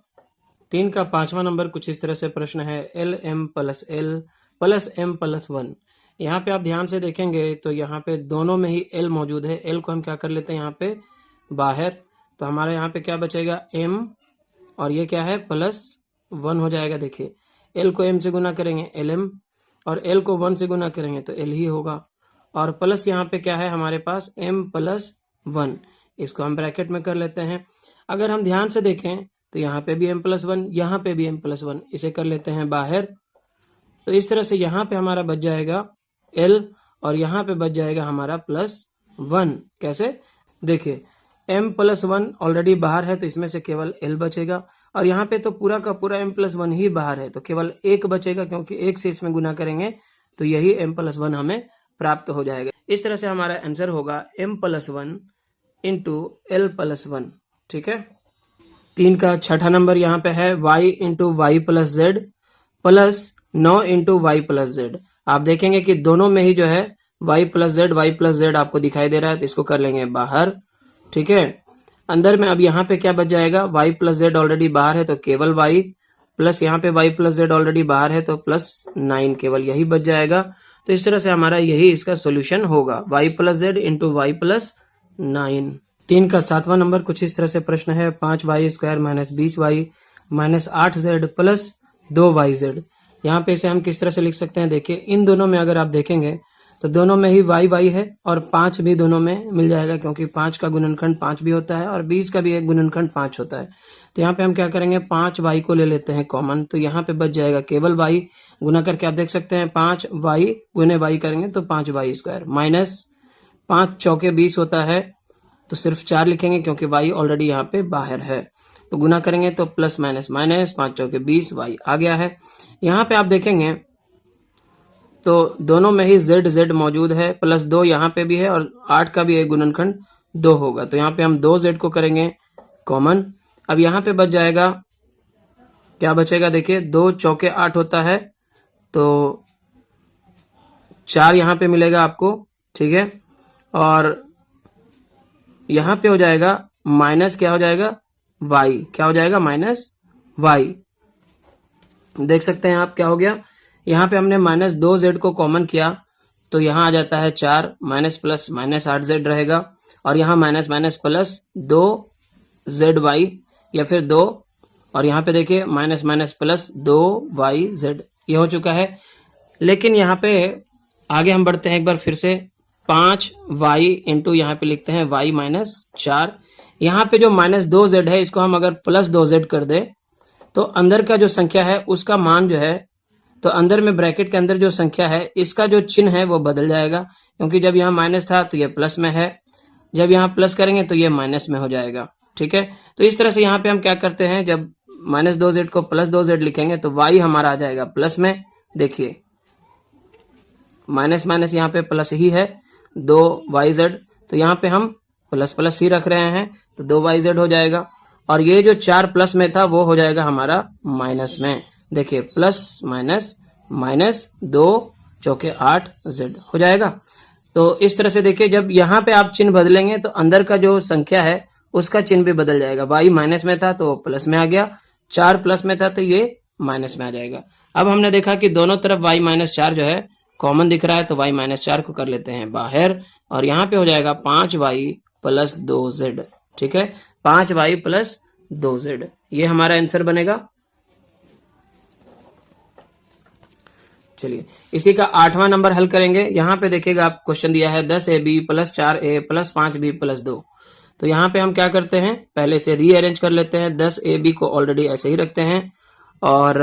3 का 5वां नंबर कुछ इस तरह से प्रश्न है, L M plus L plus M plus 1। यहाँ पे आप ध्यान से देखेंगे तो यहाँ पे दोनों में ही एल मौजूद है। एल को हम क्या कर लेते हैं यहाँ पे बाहर, तो हमारा यहाँ पे क्या बचेगा, एम और ये क्या है प्लस 1 हो जाएगा। देखिए एल को एम से गुना करेंगे एल एम और एल को 1 से गुना करेंगे तो एल ही होगा। और प्लस यहाँ पे क्या है हमारे पास, एम प्लस 1, इसको हम ब्रैकेट में कर लेते हैं। अगर हम ध्यान से देखें तो यहाँ पे भी एम प्लस 1, यहाँ पे भी एम प्लस 1, इसे कर लेते हैं बाहर। तो इस तरह से यहाँ पे हमारा बच जाएगा एल और यहाँ पे बच जाएगा हमारा प्लस 1। कैसे, देखिए m प्लस 1 ऑलरेडी बाहर है तो इसमें से केवल l बचेगा, और यहाँ पे तो पूरा का पूरा m प्लस 1 ही बाहर है तो केवल 1 बचेगा, क्योंकि 1 से इसमें गुना करेंगे तो यही m प्लस 1 हमें प्राप्त हो जाएगा। इस तरह से हमारा आंसर होगा m plus 1 into L plus 1। ठीक है, 3 का 6ठा नंबर यहाँ पे है, y into Y plus Z plus 9 into Y plus Z. आप देखेंगे कि दोनों में ही जो है y प्लस जेड आपको दिखाई दे रहा है, तो इसको कर लेंगे बाहर। ठीक है, अंदर में अब यहाँ पे क्या बच जाएगा, y प्लस जेड ऑलरेडी बाहर है तो केवल y, प्लस यहाँ पे y प्लस जेड ऑलरेडी बाहर है तो प्लस 9, केवल यही बच जाएगा। तो इस तरह से हमारा यही इसका सॉल्यूशन होगा, y plus Z into Y plus 9। 3 का 7वां नंबर कुछ इस तरह से प्रश्न है, 5y square minus 20y minus 8z plus 2yz। यहाँ पे इसे हम किस तरह से लिख सकते हैं, देखिए इन दोनों में अगर आप देखेंगे तो दोनों में ही y है और 5 भी दोनों में मिल जाएगा, क्योंकि 5 का गुणनखंड 5 भी होता है और 20 का भी एक गुणनखंड 5 होता है। तो यहाँ पे हम क्या करेंगे, 5y को ले लेते हैं कॉमन, तो यहाँ पे बच जाएगा केवल y। गुना करके आप देख सकते हैं 5y गुने y करेंगे तो 5y स्क्वायर माइनस 5 चौके 20 होता है, तो सिर्फ 4 लिखेंगे क्योंकि y ऑलरेडी यहाँ पे बाहर है। तो गुना करेंगे तो प्लस माइनस माइनस 5 चौके 20 y आ गया है। यहाँ पे आप देखेंगे तो दोनों में ही z मौजूद है, प्लस 2 यहाँ पे भी है और 8 का भी एक गुणनखंड 2 होगा, तो यहाँ पे हम 2z को करेंगे कॉमन। अब यहाँ पे बच जाएगा, क्या बचेगा, देखिए 2 चौके 8 होता है तो 4 यहाँ पे मिलेगा आपको। ठीक है, और यहाँ पे हो जाएगा माइनस, क्या हो जाएगा y, क्या हो जाएगा माइनस y। देख सकते हैं आप क्या हो गया, यहाँ पे हमने माइनस 2z को कॉमन किया तो यहाँ आ जाता है 4 माइनस प्लस माइनस 8z रहेगा, और यहाँ माइनस माइनस प्लस 2zy या फिर 2, और यहाँ पे देखिए माइनस माइनस प्लस 2yz, ये हो चुका है। लेकिन यहाँ पे आगे हम बढ़ते हैं एक बार फिर से, 5y इंटू यहाँ पे लिखते हैं y माइनस 4। यहाँ पे जो माइनस 2z है इसको हम अगर प्लस 2z कर दे तो अंदर का जो संख्या है उसका मान जो है, तो अंदर में ब्रैकेट के अंदर जो संख्या है इसका जो चिन्ह है वो बदल जाएगा, क्योंकि जब यहाँ माइनस था तो ये प्लस में है, जब यहाँ प्लस करेंगे तो ये माइनस में हो जाएगा। ठीक है, तो इस तरह से यहाँ पे हम क्या करते हैं, जब माइनस 2z को प्लस 2z लिखेंगे तो y हमारा आ जाएगा प्लस में। देखिए माइनस माइनस यहाँ पे प्लस ही है 2yz, तो यहाँ पे हम प्लस प्लस ही रख रहे हैं तो 2yz हो जाएगा, और ये जो 4 प्लस में था वो हो जाएगा हमारा माइनस में। देखिए प्लस माइनस माइनस 2 चौके 8z हो जाएगा। तो इस तरह से देखिए जब यहाँ पे आप चिन्ह बदलेंगे तो अंदर का जो संख्या है उसका चिन्ह भी बदल जाएगा। y माइनस में था तो प्लस में आ गया, 4 प्लस में था तो ये माइनस में आ जाएगा। अब हमने देखा कि दोनों तरफ y माइनस 4 जो है कॉमन दिख रहा है, तो y माइनस 4 को कर लेते हैं बाहर, और यहाँ पे हो जाएगा 5y प्लस 2z। ठीक है, 5y प्लस 2z, ये हमारा आंसर बनेगा। चलिए इसी का 8वां नंबर हल करेंगे। यहाँ पे देखिएगा आप क्वेश्चन दिया है 10ab plus 4a plus 5b plus 2। तो यहाँ पे हम क्या करते हैं, पहले से रीअरेंज कर लेते हैं। 10ab को ऑलरेडी ऐसे ही रखते हैं और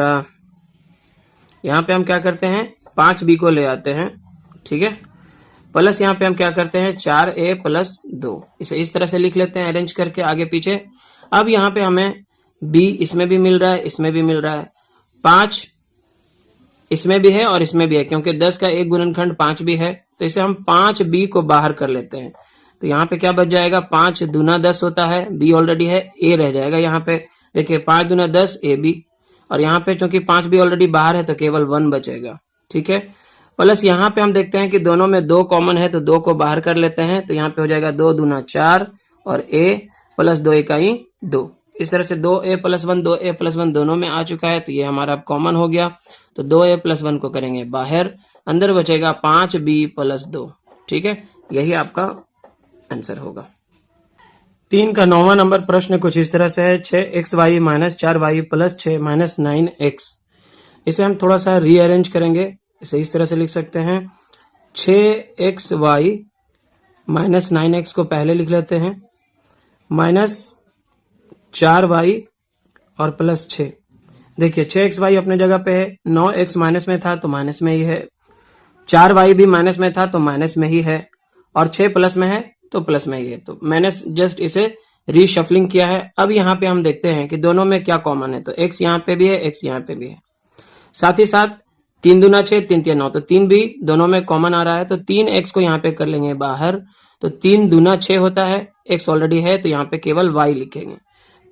यहाँ पे हम क्या करते हैं, 5b को ले आते हैं, ठीक है। प्लस यहाँ पे हम क्या करते हैं, 4a प्लस 2, इसे इस तरह से लिख लेते हैं अरेंज करके आगे पीछे। अब यहाँ पे हमें b इसमें भी मिल रहा है, इसमें भी मिल रहा है, 5 इसमें भी है और इसमें भी है, क्योंकि 10 का एक गुणनखंड 5 भी है। तो इसे हम 5b को बाहर कर लेते हैं। तो यहाँ पे क्या बच जाएगा, 5 दूना 10 होता है, b ऑलरेडी है, a रह जाएगा। यहाँ पे देखिए 5 दूना 10 ab, और यहाँ पे चूंकि 5b ऑलरेडी बाहर है तो केवल 1 बचेगा, ठीक है। प्लस यहाँ पे हम देखते हैं कि दोनों में 2 कॉमन है, तो 2 को बाहर कर लेते हैं। तो यहाँ पे हो जाएगा 2 दूना 4 और a प्लस 2 इकाई 2। इस तरह से 2a प्लस 1 2a प्लस 1 दोनों में आ चुका है, तो ये हमारा कॉमन हो गया। तो 2a प्लस 1 को करेंगे बाहर, अंदर बचेगा 5b प्लस 2, ठीक है। यही आपका आंसर होगा। 3 का 9वां नंबर प्रश्न कुछ इस तरह से है, 6xy minus 4y plus 6 minus 9x। इसे हम थोड़ा सा रीअरेंज करेंगे, इसे इस तरह से लिख सकते हैं, 6xy माइनस 9x को पहले लिख लेते हैं, माइनस 4y और प्लस 6। देखिए 6xy अपने जगह पे है, 9x माइनस में था तो माइनस में ही है, 4y भी माइनस में था तो माइनस में ही है, और 6 प्लस में है तो प्लस में ही है। तो मैंने जस्ट इसे रीशफलिंग किया है। अब यहाँ पे हम देखते हैं कि दोनों में क्या कॉमन है। तो x यहाँ पे भी है, x यहाँ पे भी है, साथ ही साथ 3 दूना 6 3 3 9, तो 3 भी दोनों में कॉमन आ रहा है। तो 3x को यहाँ पे कर लेंगे बाहर, तो 3 दूना 6 होता है, x ऑलरेडी है तो यहाँ पे केवल y लिखेंगे,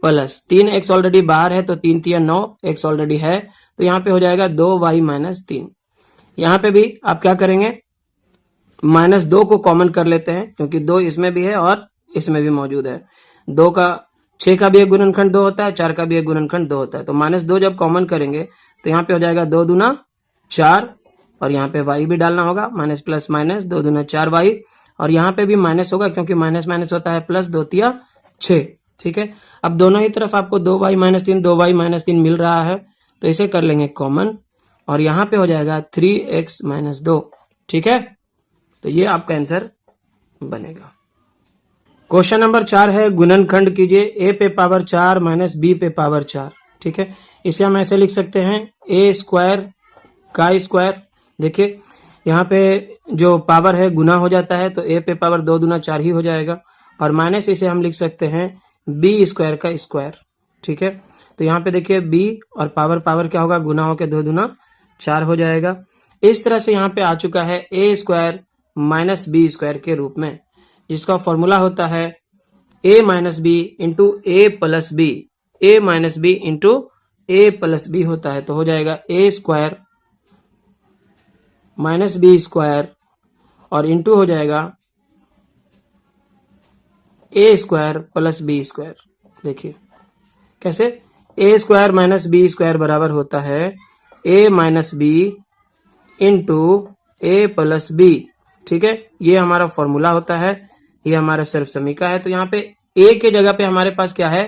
प्लस 3x ऑलरेडी बाहर है तो 3 3 9, x ऑलरेडी है तो यहाँ पे हो जाएगा 2y माइनस 3। यहाँ पे भी आप क्या करेंगे, माइनस 2 को कॉमन कर लेते हैं, क्योंकि 2 इसमें भी है और इसमें भी मौजूद है। 6 का भी एक गुणनखंड 2 होता है, 4 का भी एक गुणनखंड 2 होता है। तो माइनस 2 जब कॉमन करेंगे तो यहाँ पे हो जाएगा 2 दूना 4, और यहाँ पे y भी डालना होगा, माइनस प्लस माइनस 2 दूना 4y, और यहाँ पे भी माइनस होगा क्योंकि माइनस माइनस होता है प्लस, 2 तिया 6, ठीक है। अब दोनों ही तरफ आपको 2y माइनस 3 2y माइनस 3 मिल रहा है, तो इसे कर लेंगे कॉमन, और यहाँ पे हो जाएगा 3x माइनस 2, ठीक है। तो ये आपका आंसर बनेगा। क्वेश्चन नंबर 4 है, गुणनखंड कीजिए a पे पावर 4 माइनस b पे पावर 4, ठीक है। इसे हम ऐसे लिख सकते हैं, a स्क्वायर का स्क्वायर। देखिए यहाँ पे जो पावर है गुना हो जाता है, तो a पे पावर 2 दूना 4 ही हो जाएगा, और माइनस इसे हम लिख सकते हैं b स्क्वायर का स्क्वायर, ठीक है। तो यहाँ पे देखिए b और पावर पावर क्या होगा, गुना होकर 2 दूना 4 हो जाएगा। इस तरह से यहाँ पे आ चुका है a square minus B square के रूप में, जिसका फॉर्मूला होता है a minus B into A plus b, a minus B into A plus b होता है। तो हो जाएगा a square minus B square और इंटू हो जाएगा a square plus B square. देखिए कैसे, a square minus B square बराबर होता है a minus B into A plus B, ठीक है। ये हमारा फॉर्मूला होता है, ये हमारा सर्व समीका है। तो यहाँ पे a के जगह पे हमारे पास क्या है,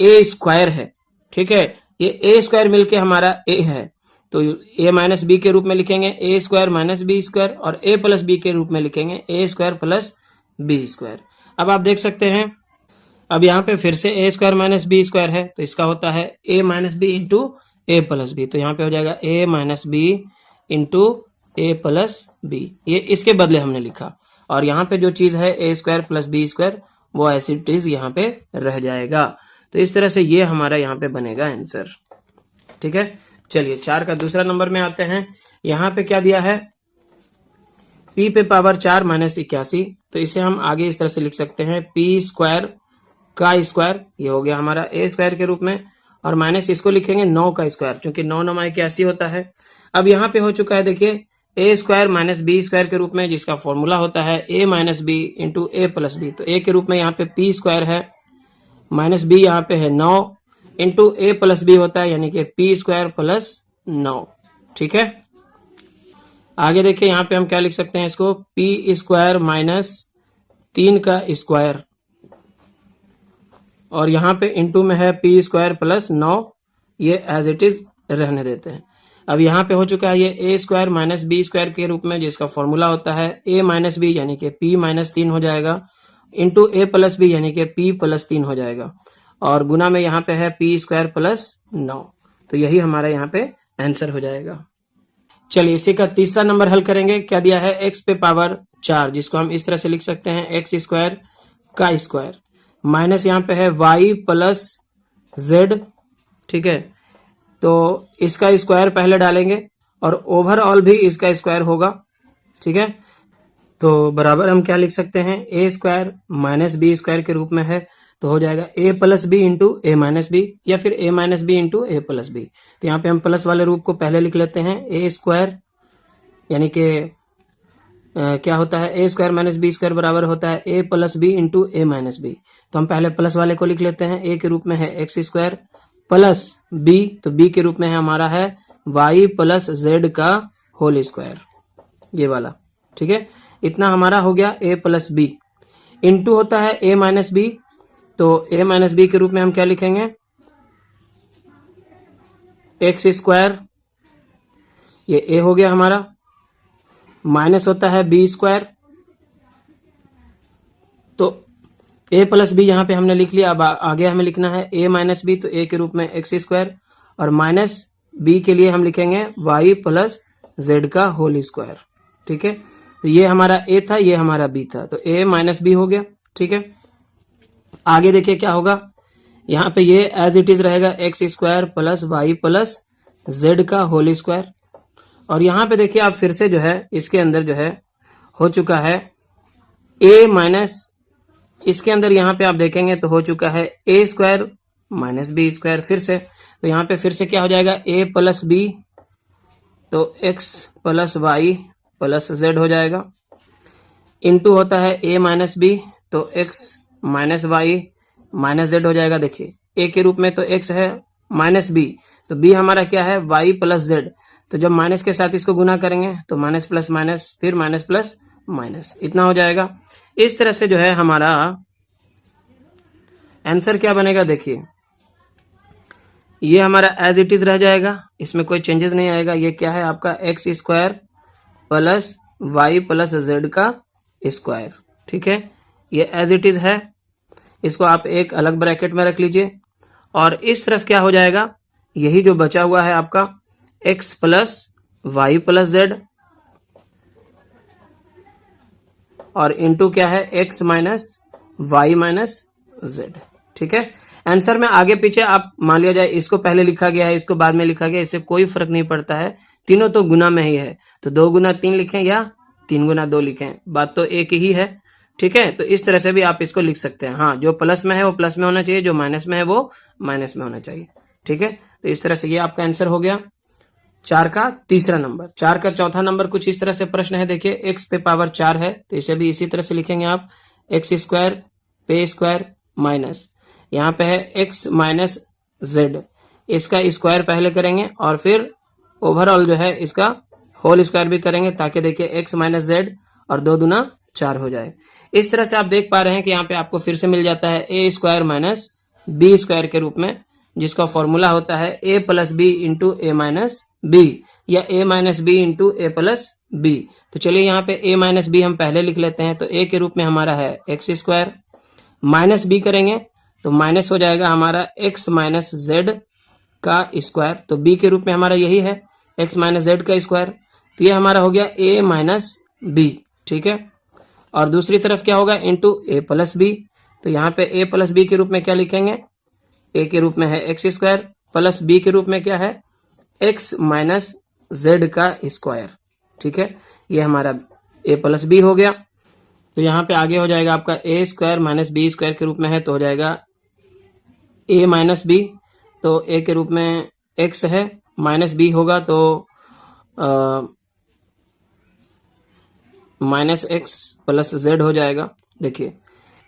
a स्क्वायर है, ठीक है। ये a स्क्वायर मिलके हमारा a है, तो a माइनस बी के रूप में लिखेंगे a square minus B square, और a प्लस बी के रूप में लिखेंगे a square plus B square. अब आप देख सकते हैं, अब यहाँ पे फिर से a square minus B square है, तो इसका होता है a minus B into A plus B. तो यहाँ पे हो जाएगा a minus B into A plus b, ये इसके बदले हमने लिखा, और यहाँ पे जो चीज है a square plus B square वो ऐसी चीज यहाँ पे रह जाएगा। तो इस तरह से ये हमारा यहाँ पे बनेगा आंसर, ठीक है। चलिए 4 का दूसरा नंबर में आते हैं। यहाँ पे क्या दिया है, p पे पावर 4 माइनस 81, तो इसे हम आगे इस तरह से लिख सकते हैं p स्क्वायर का स्क्वायर, ये हो गया हमारा a स्क्वायर के रूप में, और माइनस इसको लिखेंगे 9 का स्क्वायर, क्योंकि 9 9 81 होता है। अब यहाँ पे हो चुका है देखिए a square minus B square के रूप में, जिसका फॉर्मूला होता है a minus B into A plus B. तो a के रूप में यहाँ पे p स्क्वायर है, माइनस b यहाँ पे है 9 इंटू ए प्लस बी होता है, यानी कि p स्क्वायर प्लस 9, ठीक है। आगे देखिए यहाँ पे हम क्या लिख सकते हैं इसको, p स्क्वायर माइनस 3 का स्क्वायर, और यहाँ पे इंटू में है p स्क्वायर प्लस 9, ये एज इट इज रहने देते हैं। अब यहाँ पे हो चुका है ये a square minus B square के रूप में, जिसका फॉर्मूला होता है a माइनस बी, यानी कि p माइनस 3 हो जाएगा, इंटू ए प्लस बी यानी कि पी प्लस 3 हो जाएगा, और गुना में यहाँ पे है पी स्क्वायर प्लस 9। तो यही हमारा यहाँ पे आंसर हो जाएगा। चलिए इसी का तीसरा नंबर हल करेंगे। क्या दिया है, एक्स पे पावर 4, जिसको हम इस तरह से लिख सकते हैं एक्स स्क्वायर का स्क्वायर, माइनस यहाँ पे है वाई प्लस जेड। ठीक है, तो इसका स्क्वायर पहले डालेंगे और ओवरऑल भी इसका स्क्वायर होगा। ठीक है, तो बराबर हम क्या लिख सकते हैं, ए स्क्वायर माइनस बी स्क्वायर के रूप में है, तो हो जाएगा a plus B into A minus B, या फिर ए माइनस बी इंटू ए प्लस बी। तो यहाँ पे हम प्लस वाले रूप को पहले लिख लेते हैं, ए स्क्वायर यानी कि क्या होता है, A square minus B square बराबर होता है A plus B into A minus b. तो हम पहले प्लस वाले को लिख लेते हैं, ए के रूप में है एक्स स्क्वायर प्लस बी, तो बी के रूप में है हमारा है वाई प्लस जेड का होल स्क्वायर, ये वाला। ठीक है, इतना हमारा हो गया ए प्लस बी, इंटू होता है ए माइनस बी, तो ए माइनस बी के रूप में हम क्या लिखेंगे, एक्स स्क्वायर, ये ए हो गया हमारा, माइनस होता है बी स्क्वायर, तो ए प्लस बी यहाँ पे हमने लिख लिया। अब आगे हमें लिखना है ए माइनस बी, तो ए के रूप में एक्स स्क्वायर, और माइनस बी के लिए हम लिखेंगे वाई प्लस जेड का होल स्क्वायर। ठीक है, तो ये हमारा ए था, ये हमारा बी था, तो ए माइनस बी हो गया। ठीक है, आगे देखिए क्या होगा, यहाँ पे ये एज इट इज रहेगा x square plus y plus z का होल स्क्वायर, और यहाँ पे देखिए आप फिर से जो है इसके अंदर जो है हो चुका है ए माइनस, इसके अंदर यहाँ पे आप देखेंगे तो हो चुका है A square minus B square फिर से, तो यहाँ पे फिर से क्या हो जाएगा, ए प्लस बी, तो x plus y plus z हो जाएगा, इंटू होता है ए माइनस बी, तो x minus Y minus z हो जाएगा। देखिए ए के रूप में तो एक्स है माइनस बी, तो बी हमारा क्या है वाई प्लस जेड, तो जब माइनस के साथ इसको गुना करेंगे तो माइनस प्लस माइनस फिर माइनस प्लस माइनस, इतना हो जाएगा। इस तरह से जो है हमारा आंसर क्या बनेगा, देखिए ये हमारा एज इट इज रह जाएगा, इसमें कोई चेंजेस नहीं आएगा। ये क्या है आपका x square plus y plus z का स्क्वायर। ठीक है, ये एज इट इज है, इसको आप एक अलग ब्रैकेट में रख लीजिए, और इस तरफ क्या हो जाएगा, यही जो बचा हुआ है आपका x plus y plus z, और इंटू क्या है x minus Y minus z. ठीक है, आंसर में आगे पीछे आप मान लिया जाए इसको पहले लिखा गया है इसको बाद में लिखा गया, इससे कोई फर्क नहीं पड़ता है, तीनों तो गुना में ही है, तो 2 गुना 3 लिखें या 3 गुना 2 लिखें, बात तो एक ही है। ठीक है, तो इस तरह से भी आप इसको लिख सकते हैं। हाँ, जो प्लस में है वो प्लस में होना चाहिए, जो माइनस में है वो माइनस में होना चाहिए। ठीक है, तो इस तरह से ये आपका आंसर हो गया 4 का तीसरा नंबर। 4 का चौथा नंबर कुछ इस तरह से प्रश्न है, देखिए एक्स पे पावर 4 है, तो इसे भी इसी तरह से लिखेंगे आप, एक्स स्क्वायर पे स्क्वायर माइनस, यहाँ पे है एक्स माइनस जेड, इसका स्क्वायर पहले करेंगे और फिर ओवरऑल जो है इसका होल स्क्वायर भी करेंगे, ताकि देखिए एक्स माइनस जेड और 2 दूना 4 हो जाए। इस तरह से आप देख पा रहे हैं कि यहाँ पे आपको फिर से मिल जाता है A square minus B square के रूप में, जिसका फॉर्मूला होता है A plus B into A minus B, या ए माइनस बी इंटू ए प्लस बी। तो चलिए यहाँ पे ए माइनस बी हम पहले लिख लेते हैं, तो ए के रूप में हमारा है एक्स स्क्वायर, माइनस बी करेंगे तो माइनस हो जाएगा हमारा एक्स माइनस जेड का स्क्वायर, तो बी के रूप में हमारा यही है एक्स माइनस जेड का स्क्वायर, तो ये हमारा हो गया ए माइनस बी। ठीक है, और दूसरी तरफ क्या होगा, इंटू ए प्लस बी, तो यहाँ पे ए प्लस बी के रूप में क्या लिखेंगे, ए के रूप में है एक्स स्क्वायर प्लस बी के रूप में क्या है एक्स माइनस जेड का स्क्वायर। ठीक है, ये हमारा ए प्लस बी हो गया, तो यहाँ पे आगे हो जाएगा आपका ए स्क्वायर माइनस बी स्क्वायर के रूप में है, तो हो जाएगा ए माइनस बी, तो ए के रूप में एक्स है माइनस बी होगा तो माइनस एक्स प्लस जेड हो जाएगा। देखिए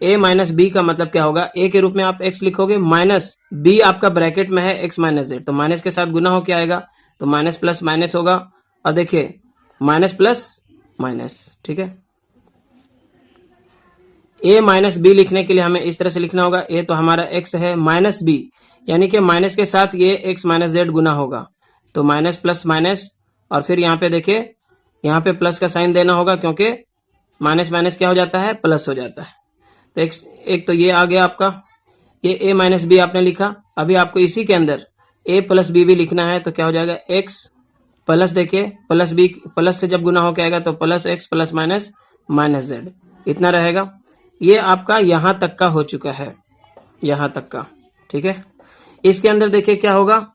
ए माइनस बी का मतलब क्या होगा, ए के रूप में आप एक्स लिखोगे, माइनस बी आपका ब्रैकेट में है एक्स माइनस जेड, तो माइनस के साथ गुना हो क्या आएगा, तो माइनस प्लस माइनस होगा, और देखिए माइनस प्लस माइनस। ठीक है, ए माइनस बी लिखने के लिए हमें इस तरह से लिखना होगा, ए तो हमारा एक्स है माइनस बी, यानी कि माइनस के साथ ये एक्स माइनस जेड गुना होगा, तो माइनस प्लस माइनस, और फिर यहाँ पे देखिए यहाँ पे प्लस का साइन देना होगा, क्योंकि माइनस माइनस क्या हो जाता है, प्लस हो जाता है, तो एक तो ये आ गया आपका, ये a माइनस बी आपने लिखा। अभी आपको इसी के अंदर a प्लस बी भी लिखना है, तो क्या हो जाएगा x प्लस, देखिए प्लस बी, प्लस से जब गुना होके आएगा तो plus x plus minus minus Z, इतना रहेगा। ये आपका यहां तक का हो चुका है, यहां तक का, ठीक है। इसके अंदर देखिए क्या होगा,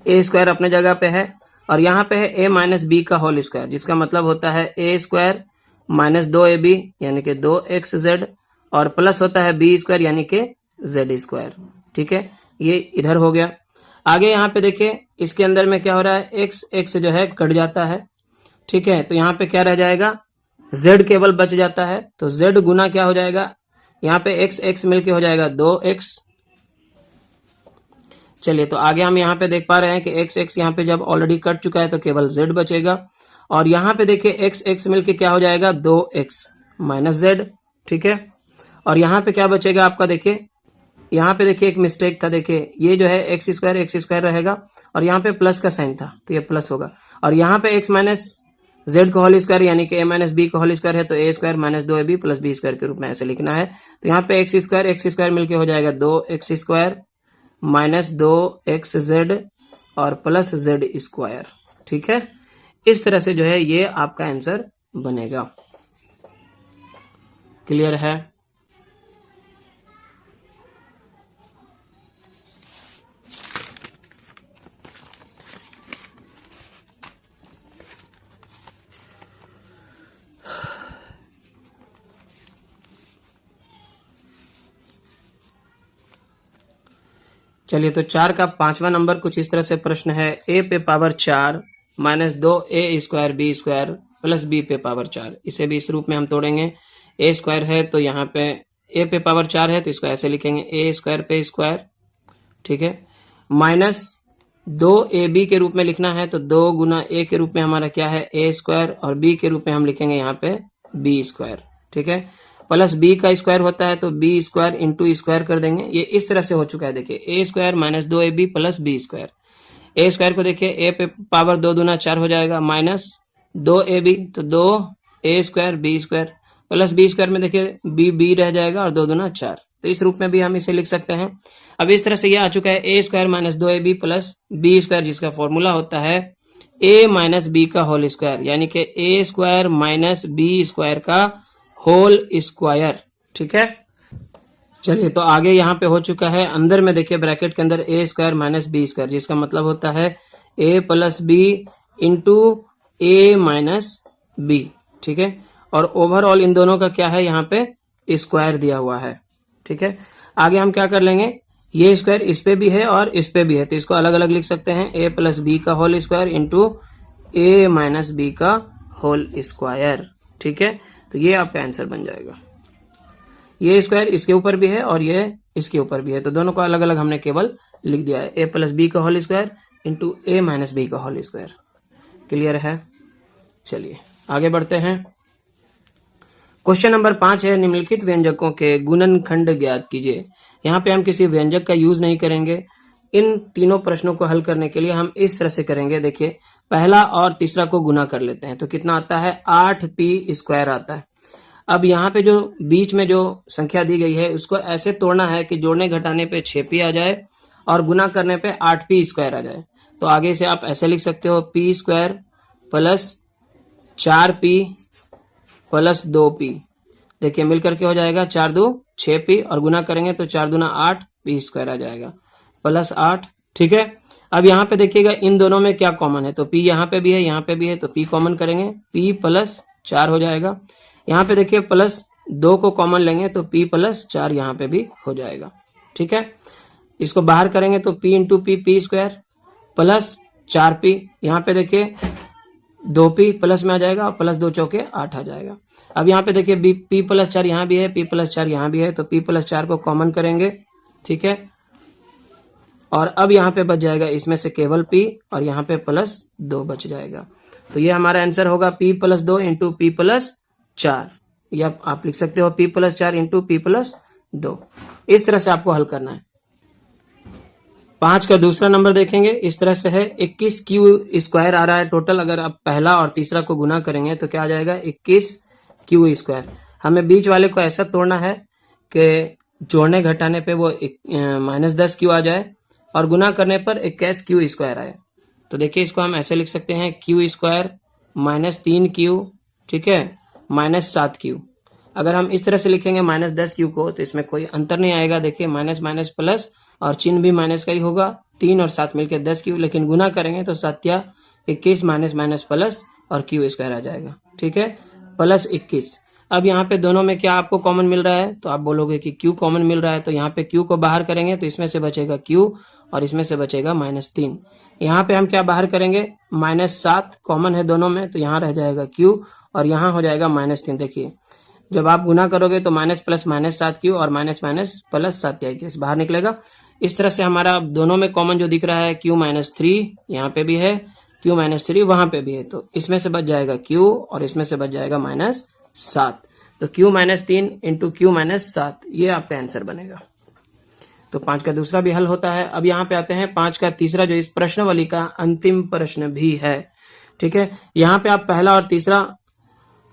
ए स्क्वायर अपने जगह पे है और यहाँ पे है ए माइनस बी का होल स्क्वायर, जिसका मतलब होता है ए स्क्वायर माइनस 2ab यानी कि 2xz और प्लस होता है बी स्क्वायर यानी कि जेड स्क्वायर, ठीक है। ये इधर हो गया। आगे यहाँ पे देखिए इसके अंदर में क्या हो रहा है, x जो है कट जाता है, ठीक है। तो यहाँ पे क्या रह जाएगा, z केवल बच जाता है। तो z गुना क्या हो जाएगा, यहाँ पे x मिलके हो जाएगा 2x। चलिए तो आगे हम यहाँ पे देख पा रहे हैं कि x यहाँ पे जब ऑलरेडी कट चुका है तो केवल z बचेगा। और यहाँ पे देखिए x मिलके क्या हो जाएगा 2x माइनस z, ठीक है। और यहाँ पे क्या बचेगा आपका, देखिए यहाँ पे देखिए एक मिस्टेक था, देखिए ये जो है एक्स स्क्वायर रहेगा और यहाँ पे प्लस का साइन था तो ये प्लस होगा। और यहाँ पे x माइनस जेड का होल स्क्वायर यानी कि a माइनस बी का होल स्क्वायर है, तो a square minus 2ab plus B square के रूप में ऐसे लिखना है। तो यहाँ पे एक्स स्क्वायर मिलके हो जाएगा 2x स्क्वायर माइनस 2xz और प्लस जेड स्क्वायर, ठीक है। इस तरह से जो है ये आपका आंसर बनेगा। क्लियर है? चलिए तो 4 का 5वां नंबर कुछ इस तरह से प्रश्न है, a पे power 4 minus 2a square b square plus b पे पावर 4। इसे भी इस रूप में हम तोड़ेंगे। a स्क्वायर है तो यहाँ पे a पे पावर 4 है तो इसको ऐसे लिखेंगे a स्क्वायर पे स्क्वायर, ठीक है। माइनस 2ab के रूप में लिखना है तो 2 गुना a के रूप में हमारा क्या है a स्क्वायर और b के रूप में हम लिखेंगे यहाँ पे b स्क्वायर, ठीक है। प्लस b का स्क्वायर होता है तो b स्क्वायर इंटू स्क्वायर कर देंगे। ये इस तरह से हो चुका है, देखिए a square minus 2ab plus b square. a square को देखिए a पे पावर 2 दूना 4 हो जाएगा माइनस 2ab तो 2a square b square plus b square में देखिए b रह जाएगा और 2 दूना 4। तो इस रूप में भी हम इसे लिख सकते हैं। अब इस तरह से ये आ चुका है a square minus 2ab plus b square, जिसका फॉर्मूला होता है a माइनस b का होल स्क्वायर यानी कि a square minus b square का होल स्क्वायर, ठीक है। चलिए तो आगे यहाँ पे हो चुका है, अंदर में देखिए ब्रैकेट के अंदर a square minus b square, जिसका मतलब होता है a plus b into a minus b, ठीक है। और ओवरऑल इन दोनों का क्या है, यहाँ पे स्क्वायर दिया हुआ है, ठीक है। आगे हम क्या कर लेंगे, ये स्क्वायर इस पे भी है और इस पे भी है तो इसको अलग अलग लिख सकते हैं, a प्लस बी का whole square into a minus B का होल स्क्वायर, ठीक है। तो ये आपका आंसर बन जाएगा। ये स्क्वायर इसके ऊपर भी है और ये इसके ऊपर भी है तो दोनों को अलग अलग हमने केवल लिख दिया है, a प्लस बी का whole square into a minus B का होल स्क्वायर। क्लियर है? चलिए आगे बढ़ते हैं। क्वेश्चन नंबर 5 है, निम्नलिखित व्यंजकों के गुणनखंड ज्ञात कीजिए। यहाँ पे हम किसी व्यंजक का यूज नहीं करेंगे। इन तीनों प्रश्नों को हल करने के लिए हम इस तरह से करेंगे, देखिए पहला और तीसरा को गुना कर लेते हैं तो कितना आता है 8p स्क्वायर आता है। अब यहाँ पे जो बीच में जो संख्या दी गई है उसको ऐसे तोड़ना है कि जोड़ने घटाने पे 6p आ जाए और गुना करने पे 8p स्क्वायर आ जाए। तो आगे से आप ऐसे लिख सकते हो p square plus 4p plus 2p, देखिए मिलकर के हो जाएगा 4 2 6p और गुना करेंगे तो 4 दूना 8p स्क्वायर आ जाएगा प्लस 8, ठीक है। अब यहाँ पे देखिएगा इन दोनों में क्या कॉमन है, तो p यहाँ पे भी है यहाँ पे भी है तो p कॉमन करेंगे, p प्लस 4 हो जाएगा। यहाँ पे देखिए प्लस 2 को कॉमन लेंगे तो p प्लस 4 यहाँ पे भी हो जाएगा, ठीक है। इसको बाहर करेंगे तो p into p square plus 4p, यहाँ पे देखिए 2p प्लस में आ जाएगा और प्लस 2 चौके 8 आ जाएगा। अब यहाँ पे देखिए p प्लस 4 यहाँ भी है, p प्लस 4 यहाँ भी है तो p प्लस 4 को कॉमन करेंगे, ठीक है। और अब यहाँ पे बच जाएगा इसमें से केवल p और यहाँ पे प्लस 2 बच जाएगा। तो ये हमारा आंसर होगा p plus 2 into p plus 4, या आप लिख सकते हो p plus 4 into p plus 2। इस तरह से आपको हल करना है। 5 का दूसरा नंबर देखेंगे, इस तरह से है 21 क्यू स्क्वायर आ रहा है टोटल। अगर आप पहला और तीसरा को गुना करेंगे तो क्या आ जाएगा 21 क्यू स्क्वायर। हमें बीच वाले को ऐसा तोड़ना है कि जोड़ने घटाने पे वो -10 क्यू आ जाए और गुना करने पर 21 क्यू स्क्वायर आए। तो देखिए इसको हम ऐसे लिख सकते हैं क्यू स्क्वायर -3 क्यू, ठीक है, -7 क्यू। अगर हम इस तरह से लिखेंगे -10 क्यू को तो इसमें कोई अंतर नहीं आएगा। देखिए माइनस माइनस प्लस और चिन्ह भी माइनस का ही होगा, 3 और 7 मिलकर 10 क्यू, लेकिन गुना करेंगे तो 7 21 माइनस माइनस प्लस और क्यू स्क्वायर आ जाएगा, ठीक है, +21। अब यहाँ पे दोनों में क्या आपको कॉमन मिल रहा है, तो आप बोलोगे कि क्यू कॉमन मिल रहा है, तो यहाँ पे क्यू को बाहर करेंगे तो इसमें से बचेगा क्यू और इसमें से बचेगा -3। यहाँ पे हम क्या बाहर करेंगे, -7 कॉमन है दोनों में, तो यहाँ रह जाएगा क्यू और यहाँ हो जाएगा -3। देखिए जब आप गुना करोगे तो माइनस प्लस -7 क्यू और माइनस माइनस प्लस 7 बाहर निकलेगा। इस तरह से हमारा दोनों में कॉमन जो दिख रहा है Q-3 यहाँ पे भी है, Q-3 वहां पे भी है, तो इसमें से बच जाएगा Q और इसमें से बच जाएगा -7। तो Q-3 इंटू Q-7 ये आपका आंसर बनेगा। तो 5 का दूसरा भी हल होता है। अब यहाँ पे आते हैं 5 का तीसरा, जो इस प्रश्नावली का अंतिम प्रश्न भी है, ठीक है। यहाँ पे आप पहला और तीसरा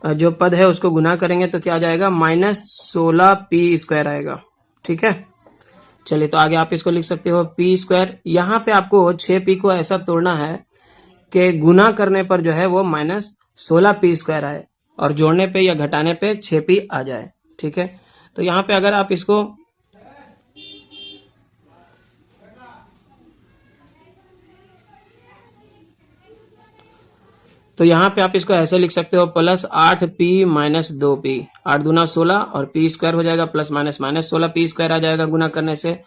जो पद है उसको गुना करेंगे तो क्या आ जाएगा, -16p² आएगा, ठीक है। चलिए तो आगे आप इसको लिख सकते हो p²। यहाँ पे आपको 6p को ऐसा तोड़ना है कि गुना करने पर जो है वो -16p² आए और जोड़ने पे या घटाने पे 6p आ जाए, ठीक है। तो यहाँ पे अगर आप इसको ऐसे लिख सकते हो +8p - 2p, 8 दूना 16 और p² हो जाएगा, प्लस माइनस माइनस 16p² आ जाएगा गुना करने से,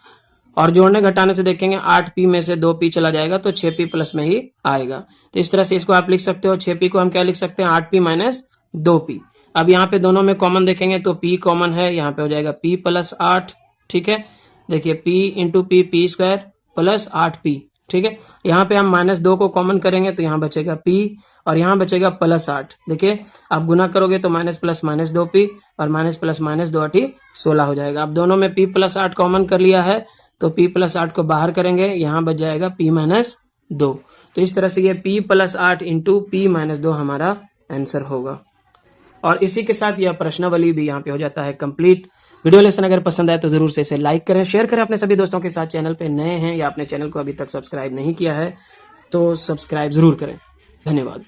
और जोड़ने घटाने से देखेंगे 8p में से 2p चला जाएगा तो 6p प्लस में ही आएगा। तो इस तरह से इसको आप लिख सकते हो। 6p को हम क्या लिख सकते हैं, 8p - 2p। अब यहाँ पे दोनों में कॉमन देखेंगे तो p कॉमन है, यहाँ पे हो जाएगा p + 8, ठीक है। देखिए p into p² plus 8p, ठीक है। यहाँ पे हम -2 को कॉमन करेंगे तो यहाँ बचेगा p और यहाँ बचेगा +8। देखिए आप गुना करोगे तो माइनस प्लस -2p और माइनस प्लस -2 8 16 हो जाएगा। अब दोनों में p + 8 कॉमन कर लिया है तो p + 8 को बाहर करेंगे, यहाँ बच जाएगा p - 2। तो इस तरह से ये p + 8 इंटू p - 2 हमारा आंसर होगा। और इसी के साथ यह प्रश्नावली भी यहाँ पे हो जाता है कंप्लीट। वीडियो लेसन अगर पसंद आए तो जरूर से इसे लाइक करें, शेयर करें अपने सभी दोस्तों के साथ। चैनल पे नए हैं या अपने चैनल को अभी तक सब्सक्राइब नहीं किया है तो सब्सक्राइब जरूर करें। धन्यवाद।